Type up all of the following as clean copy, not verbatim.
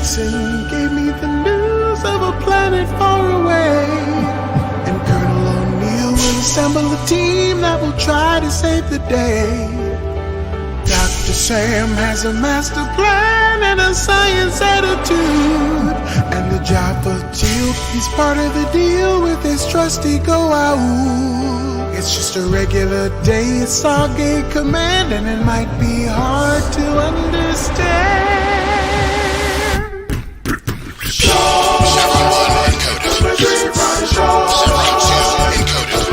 Jackson gave me the news of a planet far away. And Colonel O'Neill will assemble a team that will try to save the day. Dr. Sam has a master plan and a science attitude. And the job for Teal, he's part of the deal with his trusty go-out. It's just a regular day at Stargate Command, and it might be hard to understand. Chevron 1 encoded. Chevron 2 encoded.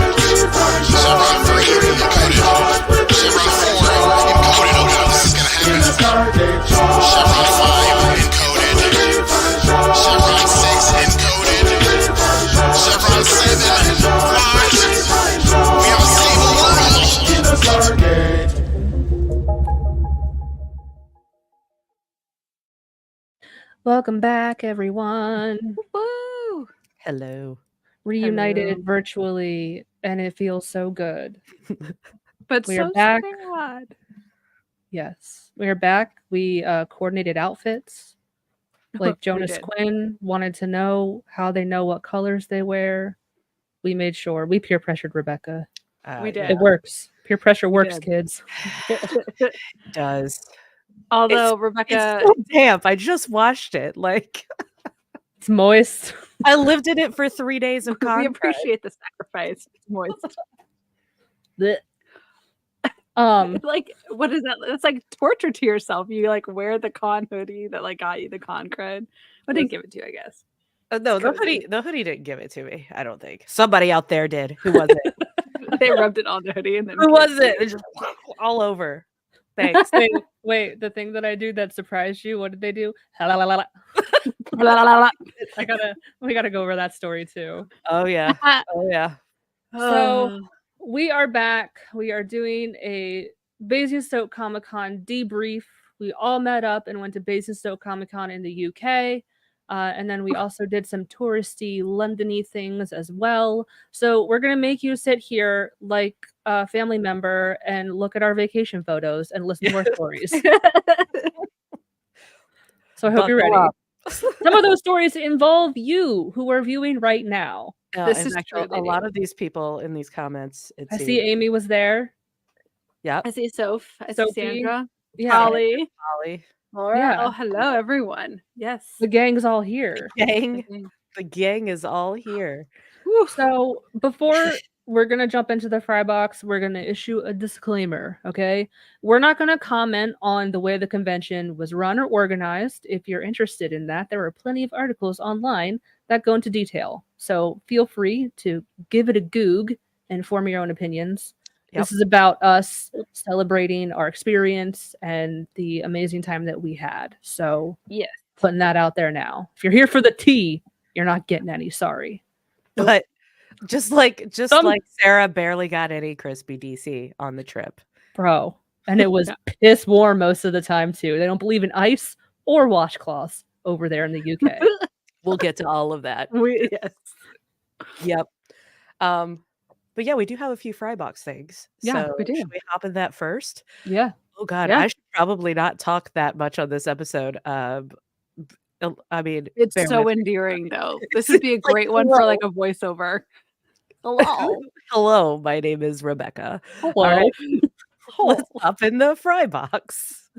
Chevron 3 encoded. Chevron 4 encoded. Oh no, this is gonna happen. Chevron 5 encoded. Chevron 6 encoded. Chevron 7 locked. We all see the world. Welcome back, everyone. Woo! Hello. Reunited virtually, and it feels so good. But We are so back. sad. Yes, we are back. We coordinated outfits. Like Jonas did. Quinn wanted to know how they know what colors they wear. We made sure. We peer pressured Rebecca. We did. It works. Peer pressure works, did. kids. It does. Although Rebecca, It's so damp. I just washed it. Like It's moist. I lived in it for 3 days of we content. appreciate the sacrifice. It's moist. Blech. Like, what is that? It's like torture to yourself. You like wear the con hoodie that like got you the con cred. I didn't give it to you, I guess. No, the hoodie didn't give it to me. I don't think somebody out there did. Who was it? They rubbed it on the hoodie and then Who was it? It's just all over. Thanks. Wait, the thing that I do that surprised you, what did they do? Blah, blah, blah. We gotta go over that story too. Oh yeah. Oh yeah. So we are back. We are doing a Basingstoke Comic Con debrief. We all met up and went to Basingstoke Comic Con in the UK. And then we also did some touristy London-y things as well. So we're going to make you sit here like a family member and look at our vacation photos and listen to our stories. So I hope you're ready. Some of those stories involve you who are viewing right now. This is actually true, a lot of these people in these comments. I see Amy was there. Yeah. I see Soph. I see Sophie. Sandra. Yeah. Holly. Holly. Laura. Yeah. Oh, hello, everyone. Yes. The gang's all here. The gang is all here. So before we're going to jump into the fry box, we're going to issue a disclaimer, okay? We're not going to comment on the way the convention was run or organized. If you're interested in that, there are plenty of articles online that go into detail. So feel free to give it a goog and form your own opinions. Yep. This is about us celebrating our experience and the amazing time that we had. So Yes. putting that out there now. If you're here for the tea, you're not getting any. Sorry. But just like Sarah barely got any crispy DC on the trip. Bro. And it was piss warm most of the time too. They don't believe in ice or washcloths over there in the UK. We'll get to all of that. Yes. Yep. But yeah, we do have a few fry box things. Yeah, so we do. Should we hop in that first? Yeah. Oh God, Yeah. I should probably not talk that much on this episode. I mean, It's bear so with me. endearing, though. This would be a great one for like a voiceover. Hello. Hello, my name is Rebecca. Hello. All right, let's hop in the fry box.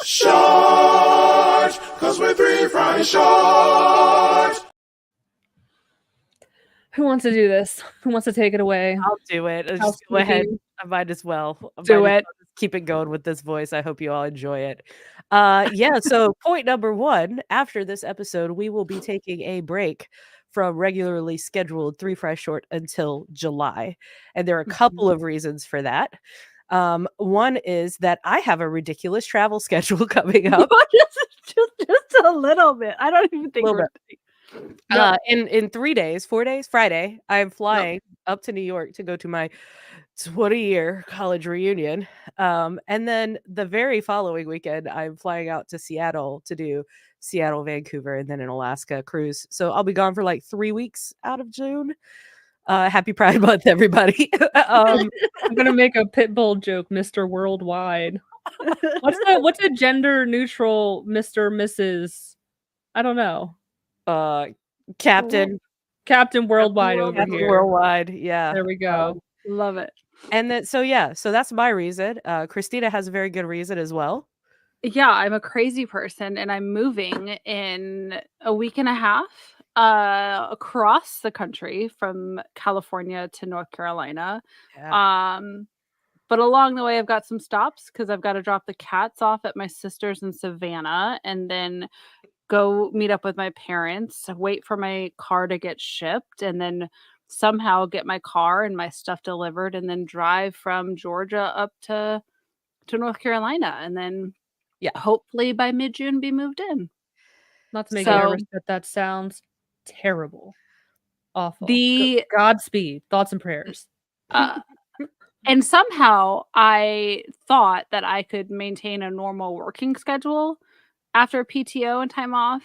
Short, cause we're 3 fry short. Who wants to do this? Who wants to take it away? I'll do it. Just go ahead. Housekeeping. I might as well. Do it. Just keep it going with this voice. I hope you all enjoy it. Yeah, so point number 1, after this episode, we will be taking a break from regularly scheduled 3 Fry Short until July. And there are a couple of reasons for that. One is that I have a ridiculous travel schedule coming up. just a little bit. I don't even think Little we're in 3 days, 4 days, Friday, I'm flying up to New York to go to my 20-year college reunion. And then the very following weekend, I'm flying out to Seattle to do Seattle, Vancouver, and then an Alaska cruise. So I'll be gone for like 3 weeks out of June. Happy Pride Month, everybody. I'm gonna make a Pitbull joke, Mr. Worldwide. What's a gender neutral Mr. Mrs. I don't know. Captain Captain Worldwide over Captain here. Worldwide. Yeah. There we go. Love it. And then so that's my reason. Christina has a very good reason as well. Yeah, I'm a crazy person and I'm moving in a week and a half across the country from California to North Carolina. Yeah. But along the way I've got some stops because I've got to drop the cats off at my sister's in Savannah and then go meet up with my parents, wait for my car to get shipped, and then somehow get my car and my stuff delivered and then drive from Georgia up to North Carolina and then hopefully by mid-June be moved in. Not to make you nervous, but that sounds terrible. Awful. The Godspeed. Thoughts and prayers. and somehow I thought that I could maintain a normal working schedule after PTO and time off.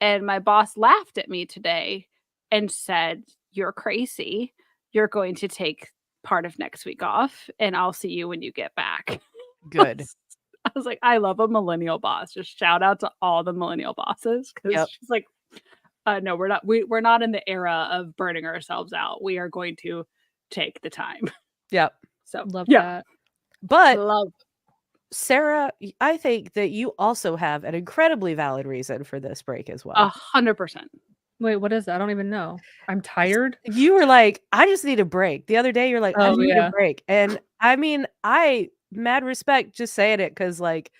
And my boss laughed at me today and said, "You're crazy. You're going to take part of next week off and I'll see you when you get back." Good. I was like, I love a millennial boss. Just shout out to all the millennial bosses because she's like, no, we're not in the era of burning ourselves out. We are going to take the time. Yep. So love that. But Sarah, I think that you also have an incredibly valid reason for this break as well. 100%. Wait, what is that? I don't even know. I'm tired. You were like, I just need a break. The other day, you're like, I need yeah. a break. And I mean, mad respect just saying it because like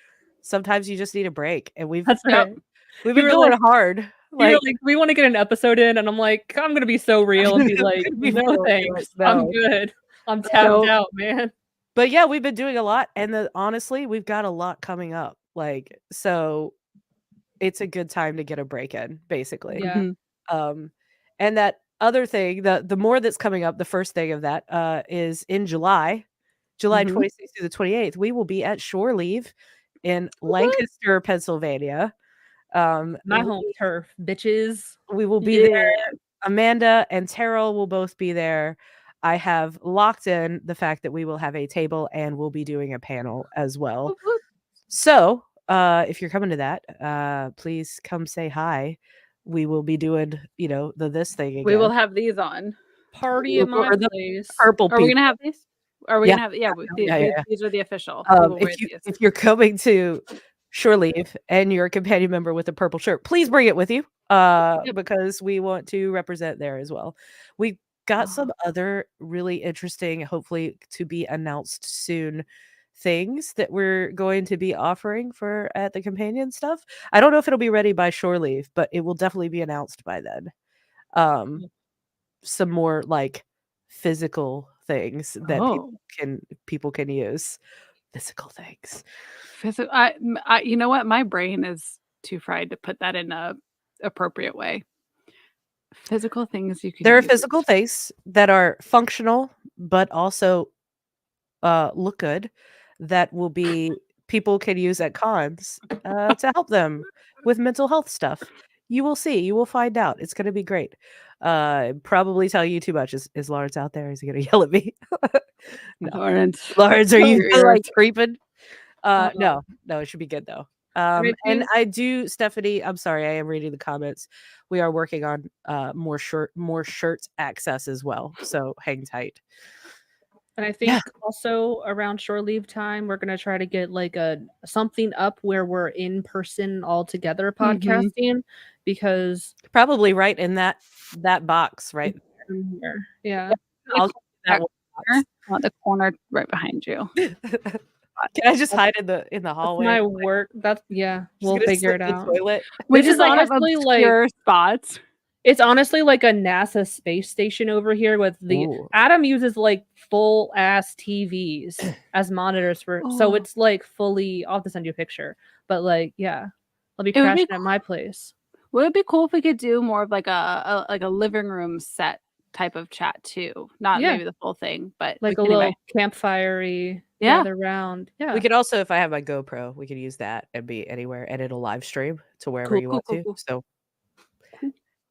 sometimes you just need a break. And we've That's right. We've been going hard. Like, we want to get an episode in, and I'm like, I'm gonna be so real and be like, no thanks. No. I'm good. I'm tapped out, man. But yeah, we've been doing a lot, and honestly, we've got a lot coming up. Like, so it's a good time to get a break in, basically. Yeah. And that other thing, the more that's coming up, the first thing of that is in July 26th through the 28th, we will be at Shore Leave in Lancaster, Pennsylvania. My home turf, bitches. We will be there. Amanda and Terrell will both be there. I have locked in the fact that we will have a table and we'll be doing a panel as well. So if you're coming to that, please come say hi. We will be doing, this thing again. We will have these on. Party at my place. Purple Are we going to have these? Are we going to have, these are the official. If you're coming to Shore Leave and you're a companion member with a purple shirt, please bring it with you because we want to represent there as well. We got some other really interesting, hopefully to be announced soon, things that we're going to be offering for at the companion stuff. I don't know if it'll be ready by Shore Leave, but it will definitely be announced by then. Some more like physical things that people can use. Physical things. You know what? My brain is too fried to put that in a appropriate way. Physical things you can. There are physical things that are functional, but also look good. That will be people can use at cons to help them with mental health stuff. You will see. You will find out. It's going to be great. Probably tell you too much. Is Lawrence out there? Is he going to yell at me? No. Lawrence, are you like creeping? No, it should be good though. And I do, Stephanie, I'm sorry, I am reading the comments. We are working on more shirt access as well. So hang tight. And I think also around Shore Leave time, we're gonna try to get like something up where we're in person all together podcasting because probably right in that box right there. Yeah. I'll on the corner right behind you. Can I just hide in the hallway? That's my work. We'll figure it out. Which is honestly like spots. It's honestly like a NASA space station over here with Adam uses like full ass TVs as monitors so it's like fully. I'll have to send you a picture, but like I'll be crashing at my place. Would it be cool if we could do more of like a living room set type of chat too? Not maybe the full thing, but like a little campfire-y gather round. Yeah. We could also, if I have my GoPro, we could use that and be anywhere and it'll live stream to wherever you want to. So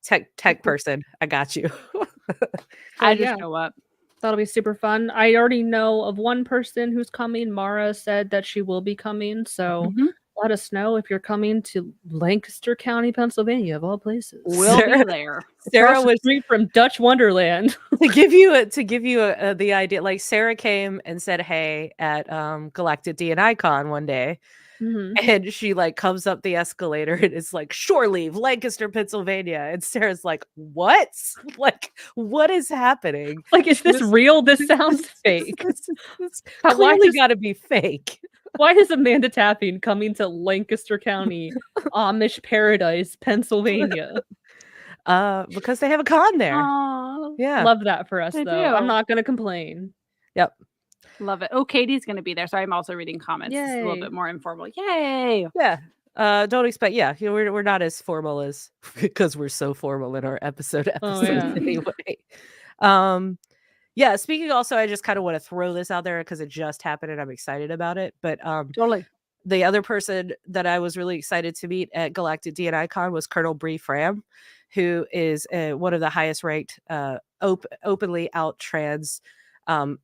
tech person, I got you. I just show up. That'll be super fun. I already know of one person who's coming. Mara said that she will be coming, so let us know if you're coming to Lancaster County, Pennsylvania, of all places. We'll be there. Sarah Across the was street from Dutch Wonderland. to give you the idea. Like Sarah came and said hey at Galactic D&I Con one day, Mhm. and she like comes up the escalator and it's like shore leave Lancaster, Pennsylvania, and Sarah's like, what? Like, what is happening? Like, is this real? This sounds fake. This Why clearly does- got to be fake. Why is Amanda Tapping coming to Lancaster County, Amish Paradise, Pennsylvania? Because they have a con there. Aw, Yeah. Love that for us, They though. I'm do. not going to complain. Yep. love it. Oh, Katie's going to be there. So I'm also reading comments. It's a little Yay. bit more informal. Yay. Yeah. Don't expect. Yeah, we're not as formal as because we're so formal in our episodes yeah. anyway. Yeah. Speaking also, I just kind of want to throw this out there because it just happened and I'm excited about it. But Totally. the other person that I was really excited to meet at Galactic D&I Con was Colonel Bree Fram, who is one of the highest ranked openly out trans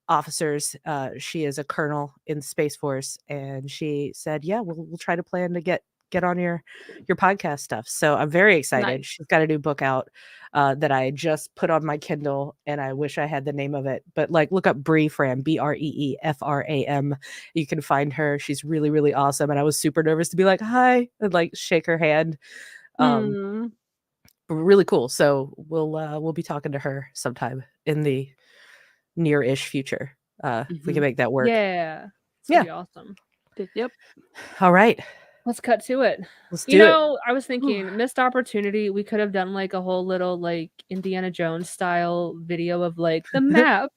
officers. She is a colonel in the Space Force, and she said, "Yeah, we'll try to plan to get on your podcast stuff." So I'm very excited. Nice. She's got a new book out that I just put on my Kindle, and I wish I had the name of it. But like, look up Bree Fram, BREEFRAM. You can find her. She's really, really awesome. And I was super nervous to be like, "Hi," and like shake her hand. Really cool. So we'll be talking to her sometime in the near-ish future. If we can make that work. Yeah. It's Yeah. gonna be awesome. Yep. All right. Let's cut to it. Let's You do it. know, I was thinking, missed opportunity. We could have done like a whole little like Indiana Jones style video of like the map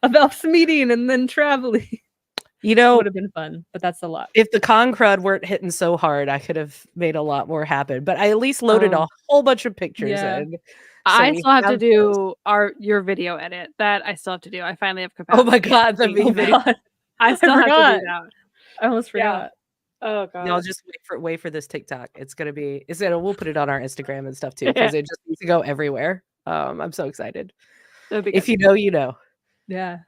of us meeting and then traveling. You know, Would have been fun, but that's a lot. if the con crud weren't hitting so hard, I could have made a lot more happen. But I at least loaded a whole bunch of pictures Yeah. in. I we still have to those. do your video edit. That I still have to do. I finally have capacity. Oh my god, the Oh, video. God. I still have to forgot. do that. I almost Yeah. forgot. Oh god. Y'all just wait for this TikTok. We'll put it on our Instagram and stuff too, because it just needs to go everywhere. I'm so excited. If you know, you know. Yeah.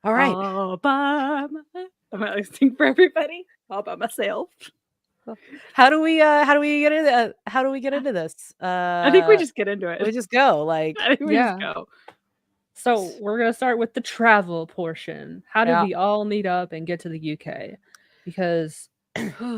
All right. All by I'm gonna sing for everybody. All by myself. How do we get into this? I think we just get into it. we just go. Like, I think we just Yeah. go. So we're gonna start with the travel portion. How did Yeah. we all meet up and get to the UK? Because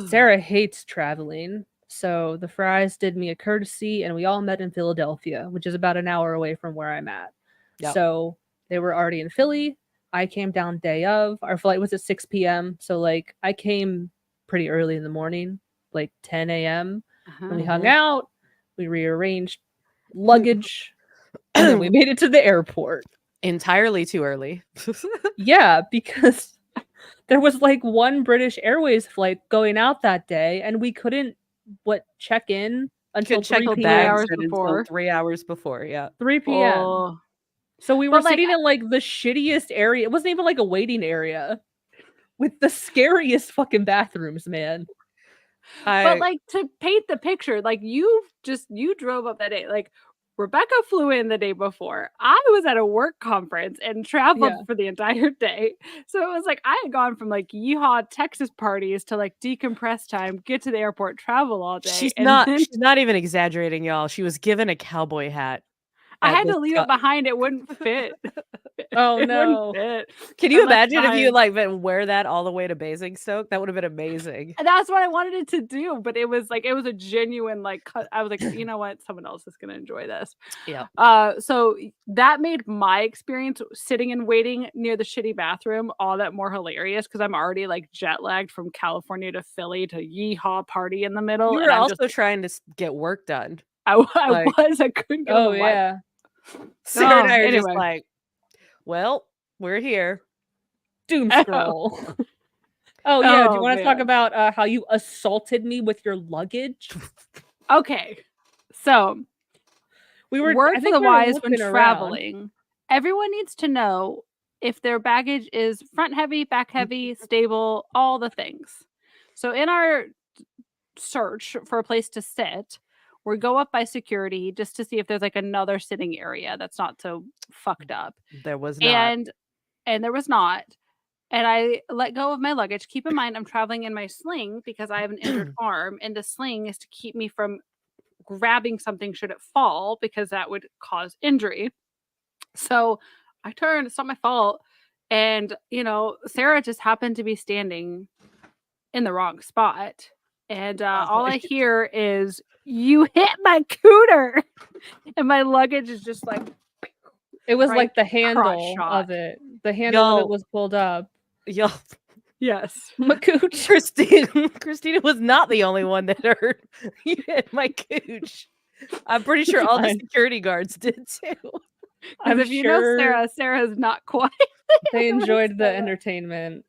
Sarah hates traveling. So the Fries did me a courtesy and we all met in Philadelphia, which is about an hour away from where I'm at. Yep. So they were already in Philly. I came down day of. Our flight was at 6 p.m. So like I came pretty early in the morning, like 10 a.m. And we hung out. We rearranged luggage. And then we made it to the airport. entirely too early. Yeah, because there was like one British Airways flight going out that day, and we couldn't check in until Could check 3 our p.m. bags hours in until before. 3 hours before. Yeah. 3 p.m. Oh. So we were But, like, sitting in like the shittiest area. It wasn't even like a waiting area with the scariest fucking bathrooms, man. But like, to paint the picture, like you drove up that day. Like Rebecca flew in the day before. I was at a work conference and traveled Yeah. for the entire day. So it was like I had gone from like yeehaw Texas parties to like decompress time, get to the airport, travel all day. She's and not then she's not even exaggerating, y'all. She was given a cowboy hat. I at had to this leave co- it behind. It wouldn't fit. Oh, It no. wouldn't fit. Can you I'm like, imagine if you fine. like wear that all the way to Basingstoke? That would have been amazing. And that's what I wanted it to do, but it was a genuine like I was like, you know what, someone else is gonna enjoy this. Yeah. So that made my experience sitting and waiting near the shitty bathroom all that more hilarious because I'm already like jet lagged from California to Philly to yeehaw party in the middle. You were and I'm also just, trying to get work done. I couldn't get on Oh the Wi- yeah. Sarah and I are just anyway. like, well, we're here. Doom scroll. Oh yeah. Do you Oh, want to talk man. about how you assaulted me with your luggage? Okay, so We were word I for think the we were wise when looking around. traveling. Everyone needs to know if their baggage is front heavy, back heavy, stable, all the things. So in our search for a place to sit, we go up by security just to see if there's like another sitting area that's not so fucked up. There was not. And there was not. and I let go of my luggage. Keep in mind, I'm traveling in my sling because I have an injured arm, and the sling is to keep me from grabbing something should it fall because that would cause injury. So I turned, it's not my fault. And, Sarah just happened to be standing in the wrong spot. And all I hear is, "You hit my cooter." And my luggage is just like, It was right like the crotch handle shot. of it. The handle of Y'all- it was pulled up. Y'all, Yes. Macooch. Christina was not the only one that heard you hit my cooch. I'm pretty sure all the Fine. security guards did too. I'm Because if you know sure Sarah's not quiet. they when I enjoyed say the that. entertainment.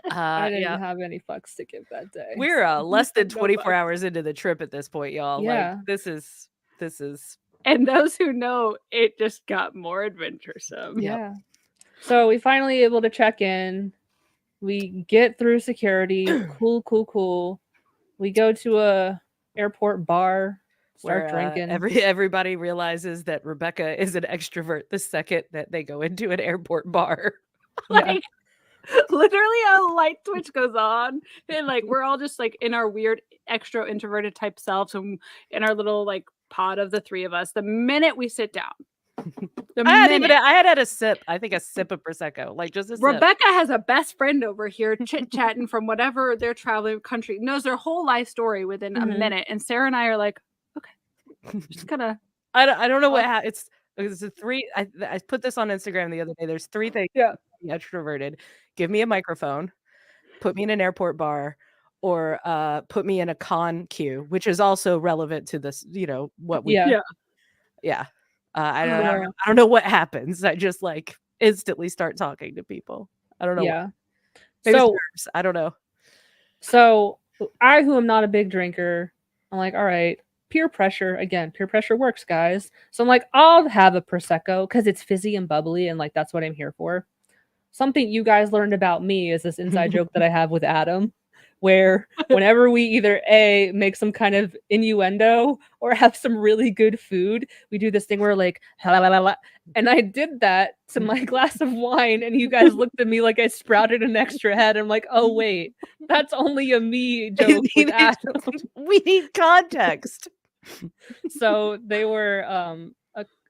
I didn't Yeah. have any fucks to give that day. We're less than No 24 bugs. hours into the trip at this point, y'all. Yeah. Like this is And those who know, it just got more adventuresome. Yep. Yeah. So we finally able to check in. We get through security. Cool. We go to a airport bar, start where drinking. everybody realizes that Rebecca is an extrovert the second that they go into an airport bar. Like literally a light switch goes on, and like we're all just like in our weird extra introverted type selves and in our little like pod of the three of us. The minute we sit down, I had a sip. I think a sip of prosecco, like just a sip. Rebecca has a best friend over here chit chatting from whatever their traveling country, knows their whole life story within a minute, and Sarah and I are like, okay, just gonna. I don't know what it's a three. I put this on Instagram the other day. There's three things. Yeah. To be extroverted. Give me a microphone, put me in an airport bar, or put me in a con queue, which is also relevant to this. What we. Yeah. I don't know what happens. I just like instantly start talking to people. I don't know. Yeah. Maybe So nerves. I don't know. So I, who am not a big drinker, I'm like, all right, peer pressure. Again, peer pressure works, guys. So I'm like, I'll have a Prosecco because it's fizzy and bubbly, and like that's what I'm here for. Something you guys learned about me is this inside joke that I have with Adam, where whenever we either A, make some kind of innuendo or have some really good food, we do this thing where like, la, la, la, la. And I did that to my glass of wine, and you guys looked at me like I sprouted an extra head. I'm like, oh, wait, that's only a me joke with Adam. We need context. So they were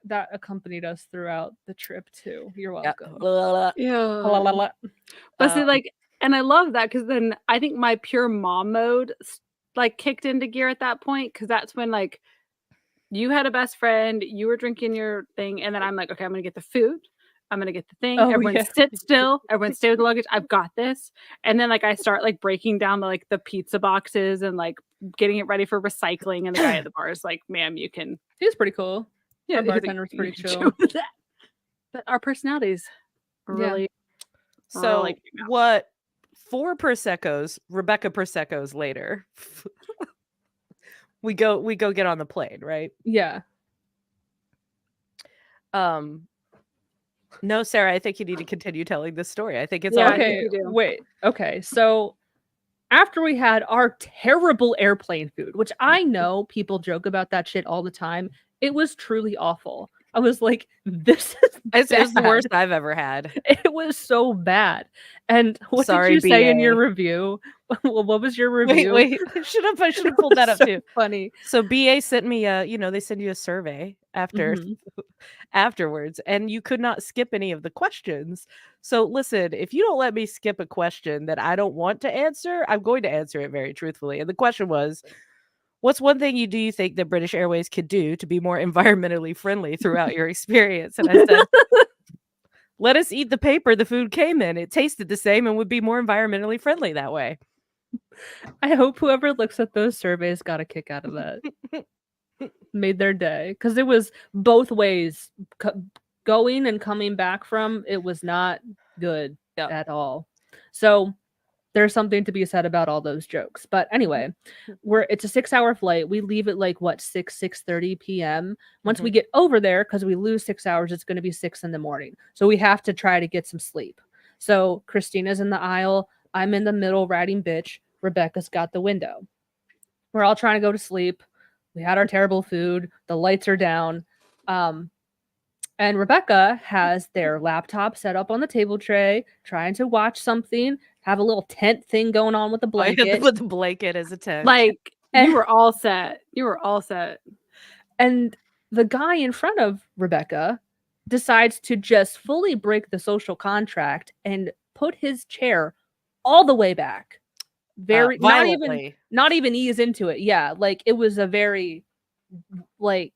that accompanied us throughout the trip too. You're welcome. Yeah. But see, like, and I love that because then I think my pure mom mode like kicked into gear at that point, because that's when like you had a best friend, you were drinking your thing, and then I'm like, okay, I'm gonna get the food, I'm gonna get the thing. Everyone sit still, everyone stay with the luggage. I've got this. And then like I start like breaking down the pizza boxes and like getting it ready for recycling. And the guy at the bar is like, ma'am, you can. He was pretty cool. Yeah, our bartender was pretty chill. But our personalities really. So really what? 4 Proseccos, Rebecca Proseccos later, we go get on the plane, right? Yeah. No, Sarah, I think you need to continue telling this story. I think it's okay. Wait. Okay. So after we had our terrible airplane food, which I know people joke about that shit all the time, it was truly awful. I was like, this is it was the worst I've ever had. It was so bad. And what did you say in your review? What was your review? Wait. I should have pulled that up too. Funny. So BA sent me they send you a survey afterwards, and you could not skip any of the questions. So listen, if you don't let me skip a question that I don't want to answer, I'm going to answer it very truthfully. And the question was, what's one thing you think that British Airways could do to be more environmentally friendly throughout your experience? And I said, let us eat the paper the food came in. It tasted the same and would be more environmentally friendly that way. I hope whoever looks at those surveys got a kick out of that. Made their day. Because it was both ways. Going and coming back from, it was not good at all. So there's something to be said about all those jokes. But anyway, it's a 6-hour flight. We leave at like 6:30 p.m. Once we get over there, because we lose 6 hours, it's going to be 6 a.m. So we have to try to get some sleep. So Christina's in the aisle. I'm in the middle riding bitch. Rebecca's got the window. We're all trying to go to sleep. We had our terrible food. The lights are down. And Rebecca has their laptop set up on the table tray, trying to watch something, have a little tent thing going on with the blanket. With the blanket as a tent. Like And- you were all set. You were all set. And the guy in front of Rebecca decides to just fully break the social contract and put his chair all the way back. Very violently. not even ease into it. Yeah, like it was a very like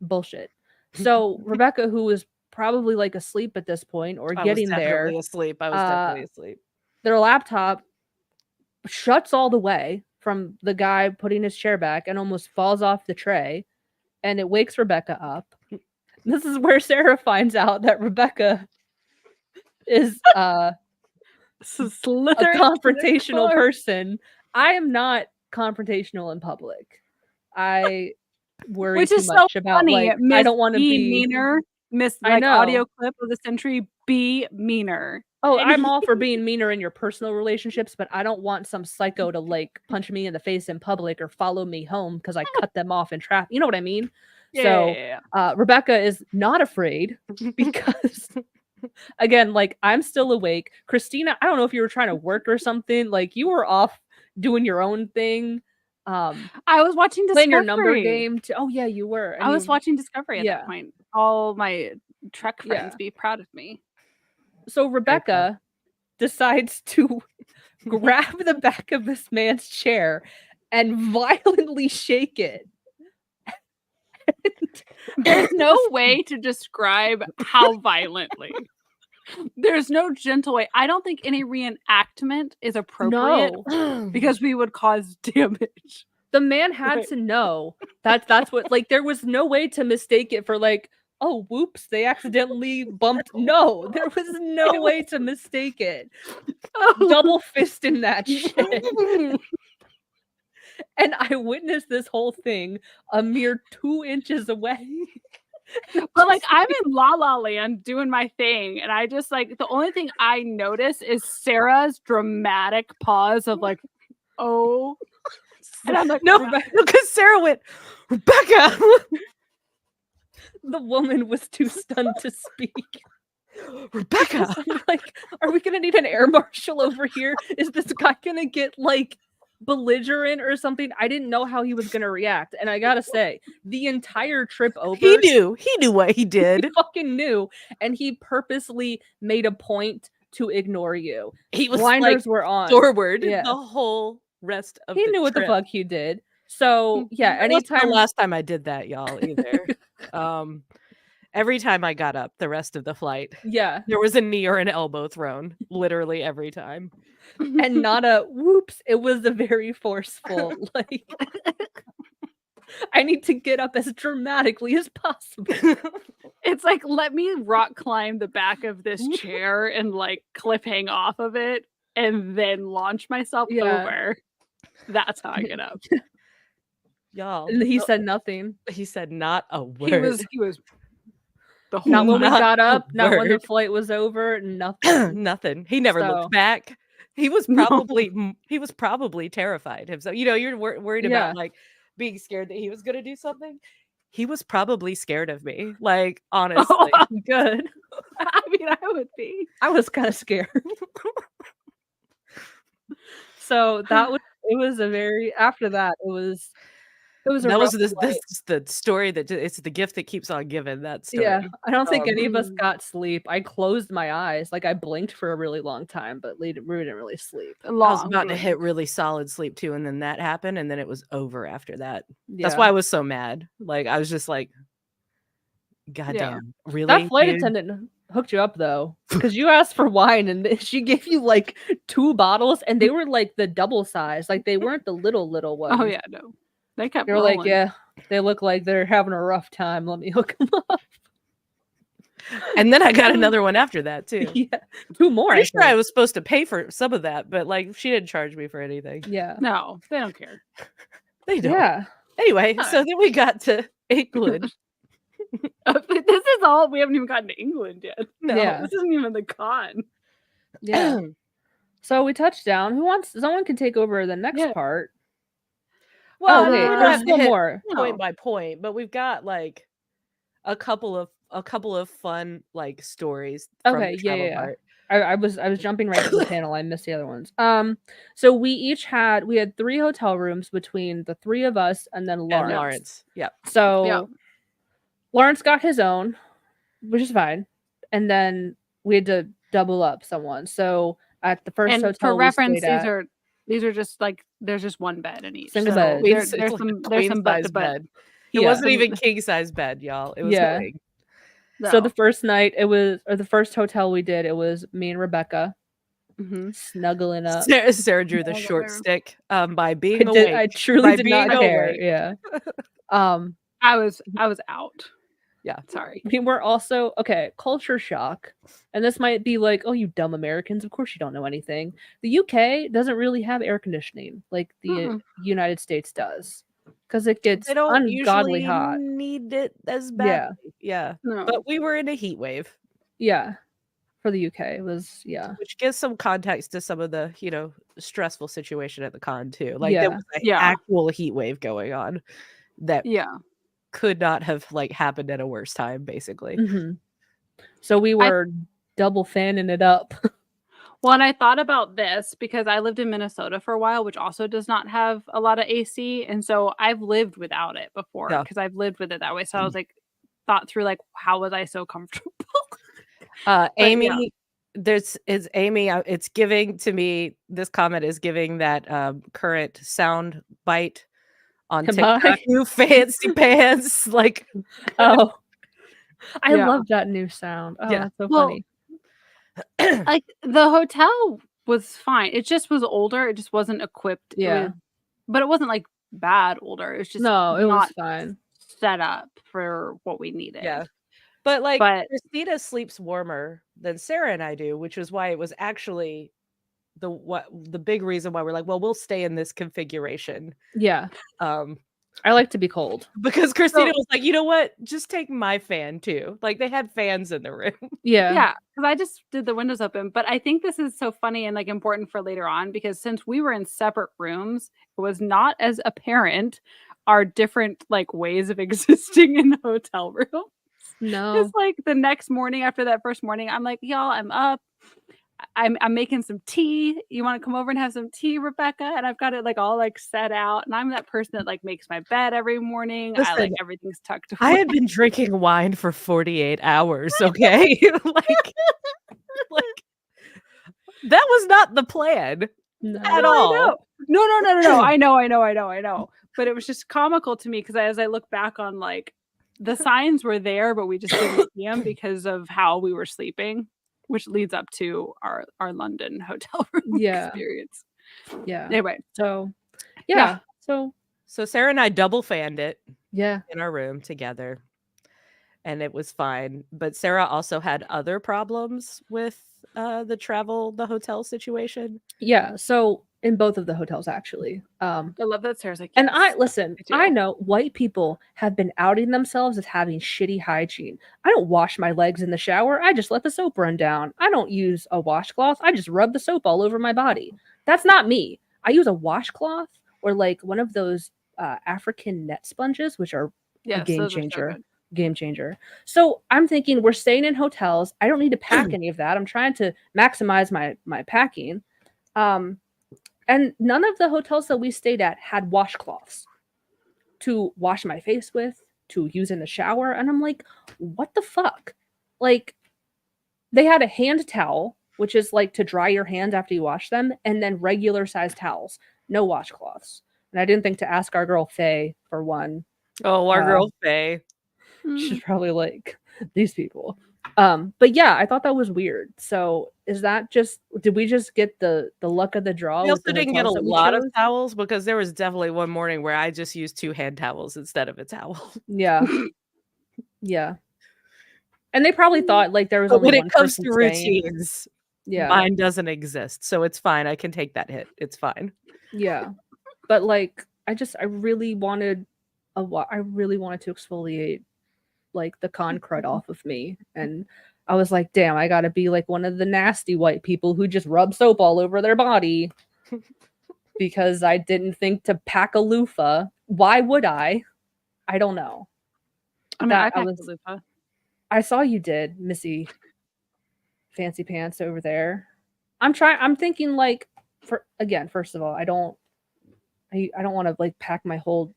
bullshit. So Rebecca, who was probably like asleep at this point or getting there, asleep. I was definitely asleep. their laptop shuts all the way from the guy putting his chair back and almost falls off the tray, and it wakes Rebecca up. This is where Sarah finds out that Rebecca is a confrontational person. I am not confrontational in public. I worry Which too is much so about funny. like I don't want to be meaner. Miss I know. audio clip of the century. Be meaner. Oh, And I'm all for being meaner in your personal relationships, but I don't want some psycho to like punch me in the face in public or follow me home because I cut them off in traffic. You know what I mean? Yeah. Rebecca is not afraid because, again, like I'm still awake. Christina, I don't know if you were trying to work or something. Like you were off doing your own thing. I was watching Discovery. Playing your number game. Oh yeah, you were. I was watching Discovery at that point. All my Trek friends be proud of me. So Rebecca decides to grab the back of this man's chair and violently shake it. There's no way to describe how violently. There's no gentle way. I don't think any reenactment is appropriate because we would cause damage. The man had to know that's what like there was no way to mistake it for like, oh whoops, they accidentally bumped. No, there was no way to mistake it. Double fist in that shit. And I witnessed this whole thing a mere 2 inches away. But like I'm in La La Land doing my thing, and I just like the only thing I notice is Sarah's dramatic pause of like, oh, and I'm like, no, because Sarah went, Rebecca. The woman was too stunned to speak. Rebecca, I'm like, are we gonna need an air marshal over here? Is this guy gonna get like belligerent or something? I didn't know how he was gonna react, and I gotta say, the entire trip over, he knew what he did. He fucking knew, and he purposely made a point to ignore you. He was blinders were on forward the whole rest of he the knew what the trip. fuck he did. So yeah, anytime the last time I did that, y'all, either. Every time I got up the rest of the flight, there was a knee or an elbow thrown, literally every time. And not a whoops, it was a very forceful like I need to get up as dramatically as possible. It's like, let me rock climb the back of this chair and like cliff hang off of it and then launch myself over. That's how I get up. Y'all. And he said nothing. He said not a word. He was the whole not when we got up, not word. when the flight was over, nothing. Nothing. He never looked back. He was probably terrified himself. You know, you're worried about like being scared that he was going to do something. He was probably scared of me. Like, honestly. Oh, good. I mean, I would be. I was kind of scared. So it was a very, after that, it was the story that it's the gift that keeps on giving. That story. Yeah, I don't think any of us got sleep. I closed my eyes, like I blinked for a really long time, but we didn't really sleep. I was about to hit really solid sleep too, and then that happened, and then it was over after that. That's why I was so mad. Like I was just like, "Goddamn, really?" That flight attendant hooked you up though, because you asked for wine, and she gave you like 2 bottles, and they were like the double size, like they weren't the little ones. Oh yeah, no. They kept They were like, yeah, they look like they're having a rough time. Let me hook them up. And then I got another one after that too. Yeah, 2 more. I'm sure I was supposed to pay for some of that, but like she didn't charge me for anything. Yeah. No, they don't care. They don't. Yeah. Anyway, so then we got to England. This is all, we haven't even gotten to England yet. No, this isn't even the con. Yeah. So we touched down. Someone can take over the next part. Well, Oh, I mean, wait, we're there's not one hit more. point No. by point, but we've got like a couple of fun like stories from Okay, the yeah, travel yeah, yeah. part. I was jumping right to the panel. I missed the other ones. So we had 3 hotel rooms between the 3 of us and then And Lawrence. Lawrence. Yep. So Lawrence got his own, which is fine. And then we had to double up someone. So at the first And for hotel we reference, stayed at, these are just like there's just one bed in each. Single So bed. It's there's like a there's queen some butt to size butt. bed. It Yeah. wasn't even king size bed, y'all. It was Yeah. big. So the first night the first hotel we did, it was me and Rebecca snuggling up. Sarah drew the short stick by being I awake. truly by did not being care. awake. Yeah. I was out. Yeah. Sorry. We were also culture shock. And this might be like, oh, you dumb Americans, of course you don't know anything. The UK doesn't really have air conditioning like the United States does. Because it gets They don't ungodly usually hot. need it as Yeah. badly. Yeah. No. But we were in a heat wave. Yeah. For the UK. It was Which gives some context to some of the, stressful situation at the con too. Like there was an Yeah. actual heat wave going on that Yeah. could not have like happened at a worse time, basically. Mhm. So we were double fanning it up. Well, and I thought about this because I lived in Minnesota for a while, which also does not have a lot of AC. And so I've lived without it before Yeah. because I've lived with it that way. So I was like, thought through like, how was I so comfortable? Amy, it's giving to me, this comment is giving that current sound bite on Am TikTok. I? You fancy pants. Like, Oh. I Yeah. love that new sound. Oh, Yeah. that's so Well, funny. like the hotel was fine. It just was older. It just wasn't equipped. Yeah. But it wasn't like bad older. It was just No, it was not fine. set up for what we needed. yeah. But like But- Christina sleeps warmer than Sarah and I do, which is why it was actually the big reason why we're like, well, we'll stay in this configuration. Yeah. Um I like to be cold. Because Christina was like, you know what? Just take my fan too. Like they had fans in the room. Yeah. Yeah, because I just did the windows open. But I think this is so funny and like important for later on because since we were in separate rooms, it was not as apparent our different like ways of existing in the hotel room. No. Just like the next morning after that first morning, I'm like, y'all, I'm up. I'm making some tea. You want to come over and have some tea, Rebecca? And I've got it like all like set out. And I'm that person that like makes my bed every morning. I like Listen, everything's tucked away. I had been drinking wine for 48 hours, okay? like that was not the plan No. at No, all. I know. No. I know. But it was just comical to me because as I look back on like the signs were there, but we just didn't see them because of how we were sleeping, which leads up to our London hotel room experience. Yeah. Anyway, So Yeah. So So Sarah and I double fanned it yeah. in our room together, and it was fine. But Sarah also had other problems with the hotel situation. Yeah. So in both of the hotels actually. I love that Sarah's like, And "Yes, listen, me too." I know white people have been outing themselves as having shitty hygiene. I don't wash my legs in the shower. I just let the soap run down. I don't use a washcloth. I just rub the soap all over my body. That's not me. I use a washcloth or like one of those African net sponges, which are Yes, a game those are so changer. good. Game changer. So I'm thinking we're staying in hotels. I don't need to pack any of that. I'm trying to maximize my packing. And none of the hotels that we stayed at had washcloths to wash my face with, to use in the shower. And I'm like, what the fuck? Like, they had a hand towel, which is like to dry your hands after you wash them, and then regular sized towels, no washcloths. And I didn't think to ask our girl Faye for one. Oh, our girl Faye. She's probably like, these people. But yeah, I thought that was weird. So is that did we just get the luck of the draw? We with also the didn't get a hotels that we lot of chose? towels because there was definitely one morning where I just used 2 hand towels instead of a towel. Yeah. Yeah. And they probably thought like there was But only when one it comes person to staying. routines, Yeah. mine doesn't exist, so it's fine. I can take that hit. It's fine. Yeah. But like I really wanted to exfoliate like the con crud off of me. And I was like, damn, I gotta be like one of the nasty white people who just rub soap all over their body. because I didn't think to pack a loofah. Why would I? I don't know. I mean, That I I packed was- the loofah. I saw you did, Missy Fancy Pants over there. I'm thinking like first of all, I don't want to like pack my whole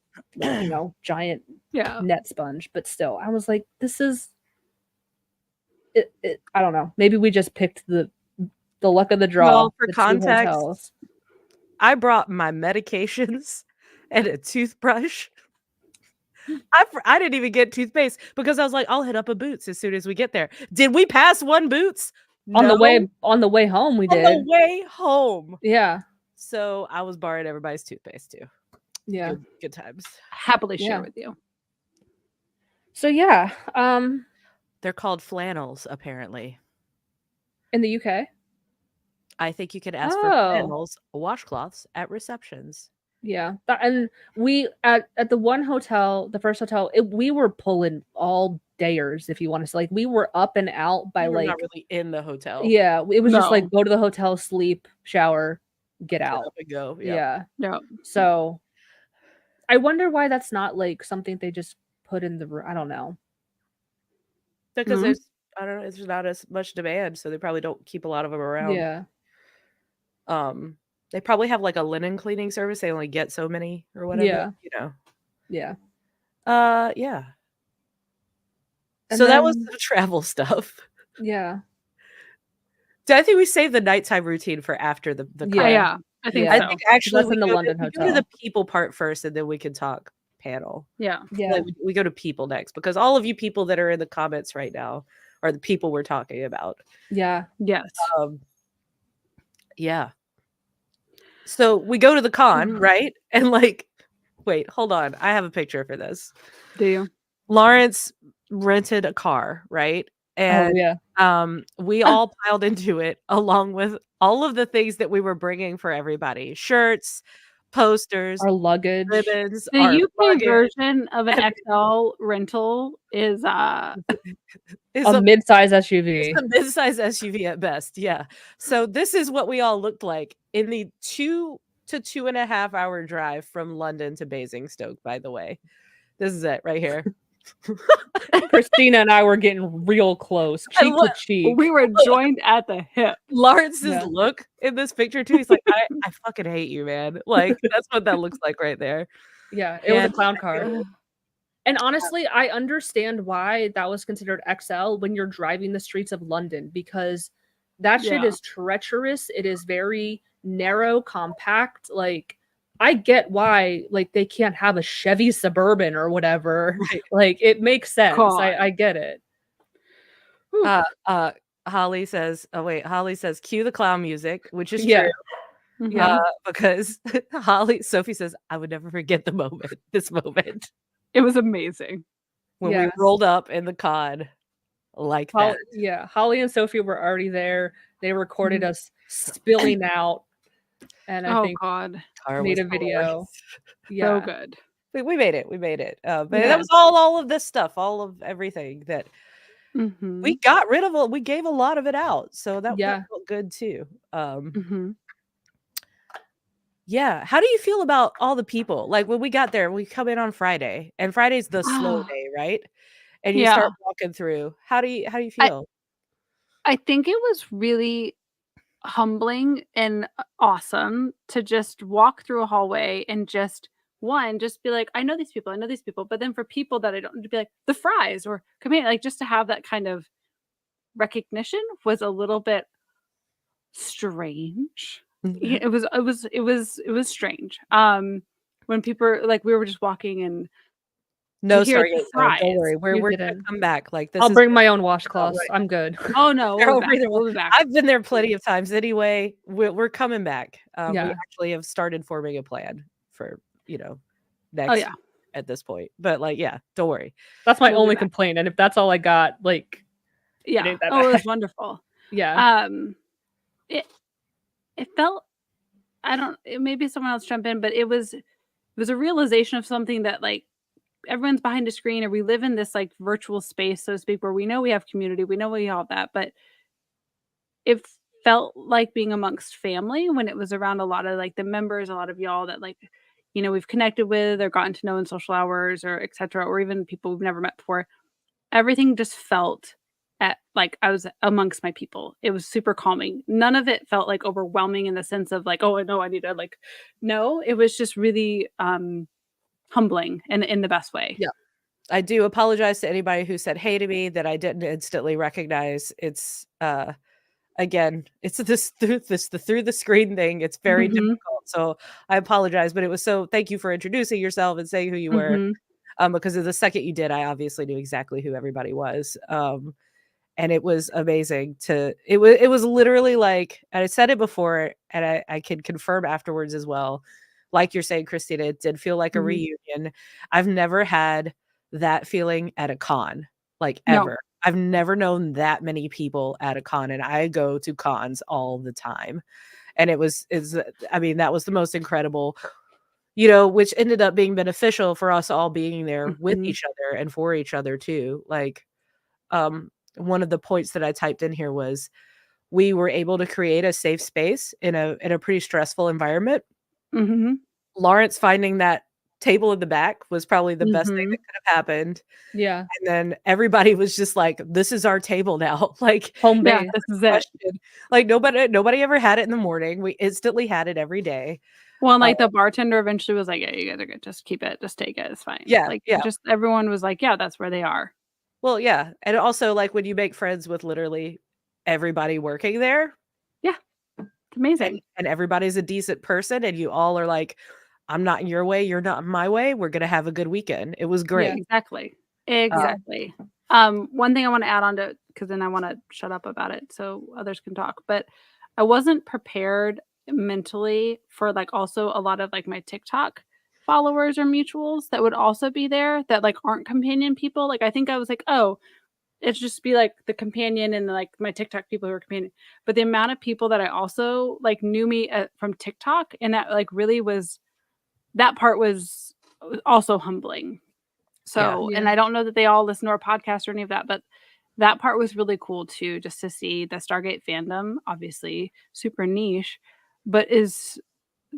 giant Yeah. net sponge, but still, I was like, this is it. I don't know. Maybe we just picked the luck of the draw. Well, for the two context, hotels. I brought my medications and a toothbrush. I didn't even get toothpaste because I was like, I'll hit up a Boots as soon as we get there. Did we pass one Boots? On the No. way home, we On did. the way home. Yeah. So I was borrowing everybody's toothpaste too. Yeah. Good times. Happily share Yeah. with you. So yeah, They're called flannels, apparently. in the UK. I think you can ask for Oh. flannels, washcloths at receptions. Yeah. And we at the one hotel, the first hotel, we were pulling all dayers, if you want to say. Like, we were up and out by We were like not really in the hotel. yeah, it was just like No. go to the hotel, sleep, shower, get Get out. up and go. Yeah. No. So I wonder why that's not like something they just put in the room. I don't know. Because Mhm. there's I don't know, there's not as much demand, so they probably don't keep a lot of them around. Yeah. They probably have like a linen cleaning service. They only get so many or whatever. Yeah. Yeah. Yeah. Yeah. And So that was then- the travel stuff. Yeah. I think we saved the nighttime routine for after the Yeah. con. Yeah. I think Yeah. I so. think actually That's in the London we go to hotel. the people part first, and then we can talk panel. Yeah. Yeah. Like, we go to people next because all of you people that are in the comments right now are the people we're talking about. Yeah. Yes. Yeah. So we go to the con, right? And like, wait, hold on. I have a picture for this. Do you? Lawrence rented a car, right? And yeah. we all piled into it along with all of the things that we were bringing for everybody: shirts, posters, Our luggage. ribbons. The our UK luggage. version of an XL rental is It's A a mid-size SUV. It's a mid-size SUV at best, yeah. So this is what we all looked like in the 2 to 2.5 hour drive from London to Basingstoke, by the way. This is it right here. Christina and I were getting real close, cheek to cheek. we were joined at the hip. Lawrence's Yeah. look in this picture too, he's like, I fucking hate you, man. Like, that's what that looks like right there. Yeah, it was a And- clown car. And honestly, I understand why that was considered XL when you're driving the streets of London, because that shit Yeah. is treacherous. It is very narrow, compact. Like, I get why like they can't have a Chevy Suburban or whatever. Right. Like, it makes sense. God. I get it. Holly says, cue the clown music, which is Yeah. true. Yeah. Because Sophie says, I would never forget this moment It was amazing. when we Yeah. rolled up in the con like that. Holly and Sophie were already there. They recorded us spilling out, and I Oh think God. Car made was a video. hilarious. Yeah. So good. We made it. But Yeah. that was all of this stuff, all of everything that Mhm. we got rid of. We gave a lot of it out, so that Yeah. felt good too. Mhm. Yeah. How do you feel about all the people? Like, when we got there, we come in on Friday, and Friday's the slow day, right? And you Yeah. start walking through. How do you feel? I think it was really humbling and awesome to just walk through a hallway and just be like, I know these people. But then for people that I don't, to be like, the fries or come in, like just to have that kind of recognition was a little bit strange. Yeah, it was strange. When people like we were just walking and No, to hear sorry, the don't fries. worry. You We're gonna didn't. come back. Like, this I'll is bring my own washcloths. right. I'm good. oh no, They're we'll over be back. there. We'll be back. I've been there plenty of times anyway. We're coming back. We Yeah. actually have started forming a plan for next Oh yeah. at this point. But like, yeah, don't worry. That's my We'll be only back. complaint. And if that's all I got, like, Yeah. ain't that Oh, it was bad. wonderful. yeah. It felt maybe someone else jump in, but it was a realization of something that like everyone's behind a screen or we live in this like virtual space, so to speak, where we know we have community, we know we have that, but if felt like being amongst family when it was around a lot of like the members, a lot of y'all that like, we've connected with or gotten to know in social hours or etc. Or even people we've never met before. Everything just felt at like I was amongst my people. It was super calming. None of it felt like overwhelming in the sense of like, oh, I know I need to like, no, it was just really humbling in the best way. Yeah. I do apologize to anybody who said hey to me that I didn't instantly recognize. It's again, it's through the screen thing. It's very Mhm. difficult. So I apologize, but it was so thank you for introducing yourself and saying who you were. Mhm. Because of the second you did, I obviously knew exactly who everybody was. And it was amazing it was literally like, and I said it before, and I can confirm afterwards as well. Like you're saying, Christina, it did feel like a Mhm. reunion. I've never had that feeling at a con, like No. ever. I've never known that many people at a con, and I go to cons all the time. And that was the most incredible, which ended up being beneficial for us all being there with Mhm. each other and for each other too. Like, one of the points that I typed in here was we were able to create a safe space in a pretty stressful environment. Mhm. Lawrence finding that table in the back was probably the best thing Mhm. that could have happened. Yeah. And then everybody was just like, "This is our table now." Like, Home Yeah, base. this is it. question. Like nobody ever had it in the morning. We instantly had it every day. Well, and, like, the bartender eventually was like, "Yeah, you guys are good. Just keep it. Just take it. It's fine." Yeah, Like, yeah. just everyone was like, "Yeah, that's where they are." Well, yeah. And also, like, when you make friends with literally everybody working there, Yeah, it's amazing. and everybody's a decent person, and you all are like, "I'm not in your way, you're not in my way, we're gonna have a good weekend." It was Yeah. great. Exactly. Yeah. Exactly. One thing I wanna add on to because then I wanna shut up about it so others can talk, but I wasn't prepared mentally for, like, also a lot of, like, my TikTok followers or mutuals that would also be there that, like, aren't companion people. Like, I think I was like, "Oh, it's just be, like, the companion and, like, my TikTok people who are companion." But the amount of people that I also, like, knew me, from TikTok and that, like, really was that part was also humbling. Yeah. So, and Yeah. I don't know that they all listen to our podcast or any of that, but that part was really cool too, just to see the Stargate fandom, obviously super niche, but is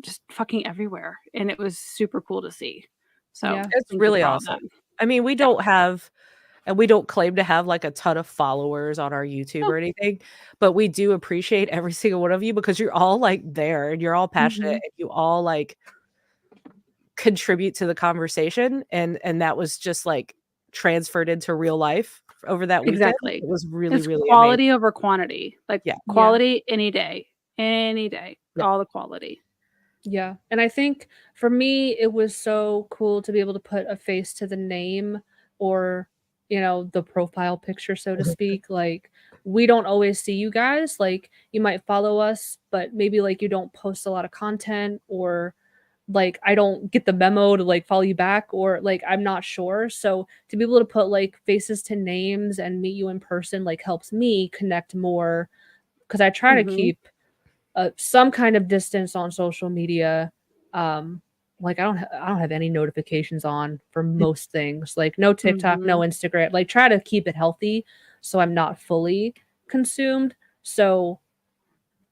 just fucking everywhere. And it was super cool to see. So Yeah. It's thank you really for all awesome. that. I mean, we Yeah. don't have and we don't claim to have, like, a ton of followers on our YouTube No. or anything, but we do appreciate every single one of you because you're all, like, there, and you're all passionate, Mhm. and you all, like, contribute to the conversation, and that was just, like, transferred into real life over that weekend. Exactly. It was really, It's really amazing. quality over quantity. Like Yeah. Yeah. quality any day. Any day. Yeah. All the quality. Yeah. And I think for me, it was so cool to be able to put a face to the name or, the profile picture, so to speak. Like, we don't always see you guys. Like, you might follow us, but maybe like you don't post a lot of content or like I don't get the memo to like follow you back or like I'm not sure. So to be able to put like faces to names and meet you in person like helps me connect more because I try to Mhm. keep some kind of distance on social media. Um, like I don't have any notifications on for most things. Like no TikTok, no Mhm. Instagram. Like try to keep it healthy so I'm not fully consumed. So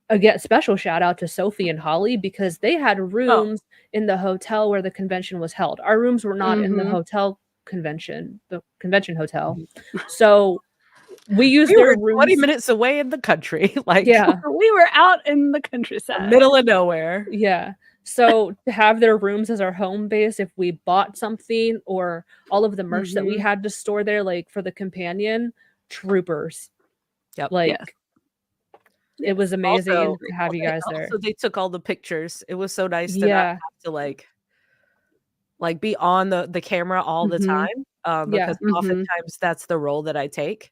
again, special shout out to Sophie and Holly because they had Oh. rooms in the hotel where the convention was held. Our rooms were not in the Mhm. the convention hotel. So we used We their were 20 rooms. minutes away in the country, like, Yeah. We were out in the the countryside. middle of nowhere. Yeah. So to have their rooms as our home base, if we bought something or all of the merch that we Mhm. had to store there, like for the companion, troopers. Yep. Like Yes. it was Yes. amazing to have you guys there. They took all the pictures. It was so nice to not Yeah. have to, like, be on the camera all the Mhm. time, Yeah. because Mhm. oftentimes that's the role that I take.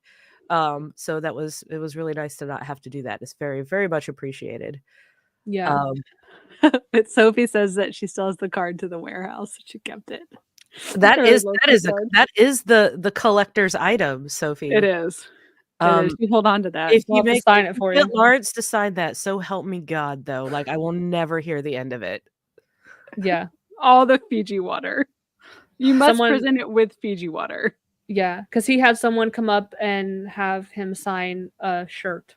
So it was really nice to not have to do that. It's very, very much appreciated. Yeah. Um, But Sophie says that she still has the card to the warehouse. She kept it. that Her is local card. that is the collector's item, It Sophie. is. It is. Um, You hold on to that. if We'll have to sign if it you for get you. Lawrence to sign that, so help me God, though, like, I will never hear the end of it. Yeah. All the Fiji water. You must Someone present it with Fiji water. Yeah, because he had someone come up and have him sign a shirt.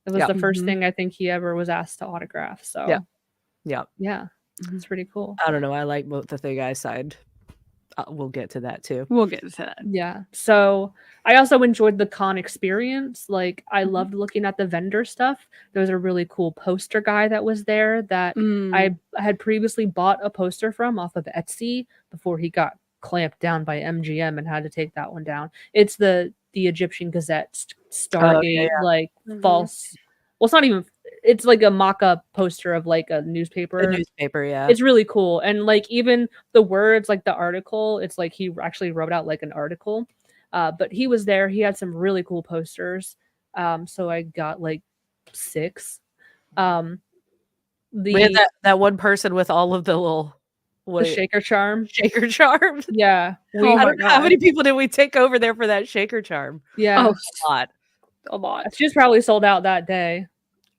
It was Yeah. the first Mhm. thing I think he ever was asked to autograph. So Yeah. yeah, Mhm. it's pretty cool. I don't know. I like both the thing I signed. We'll get to that too. We'll get to that. Yeah. So I also enjoyed the con experience. Like I Mhm. loved looking at the vendor stuff. There was a really cool poster guy that was there that Mm. I had previously bought a poster from off of Etsy before he got clamped down by MGM and had to take that one down. It's the Egyptian Gazette Stargate like Mhm. false. Well, it's not even. It's like a mock-up poster of like a newspaper. The newspaper, yeah. It's really cool, and like even the words, like the article, it's like he actually wrote out like an article. But he was there. He had some really cool posters. So I got like 6. We had The that one person with all of the little the shaker charm. shaker charms. Yeah, we Oh I my don't know how God. many people did we take over there for that shaker charm? yeah. Oh, A lot. a lot. She was probably sold out that day.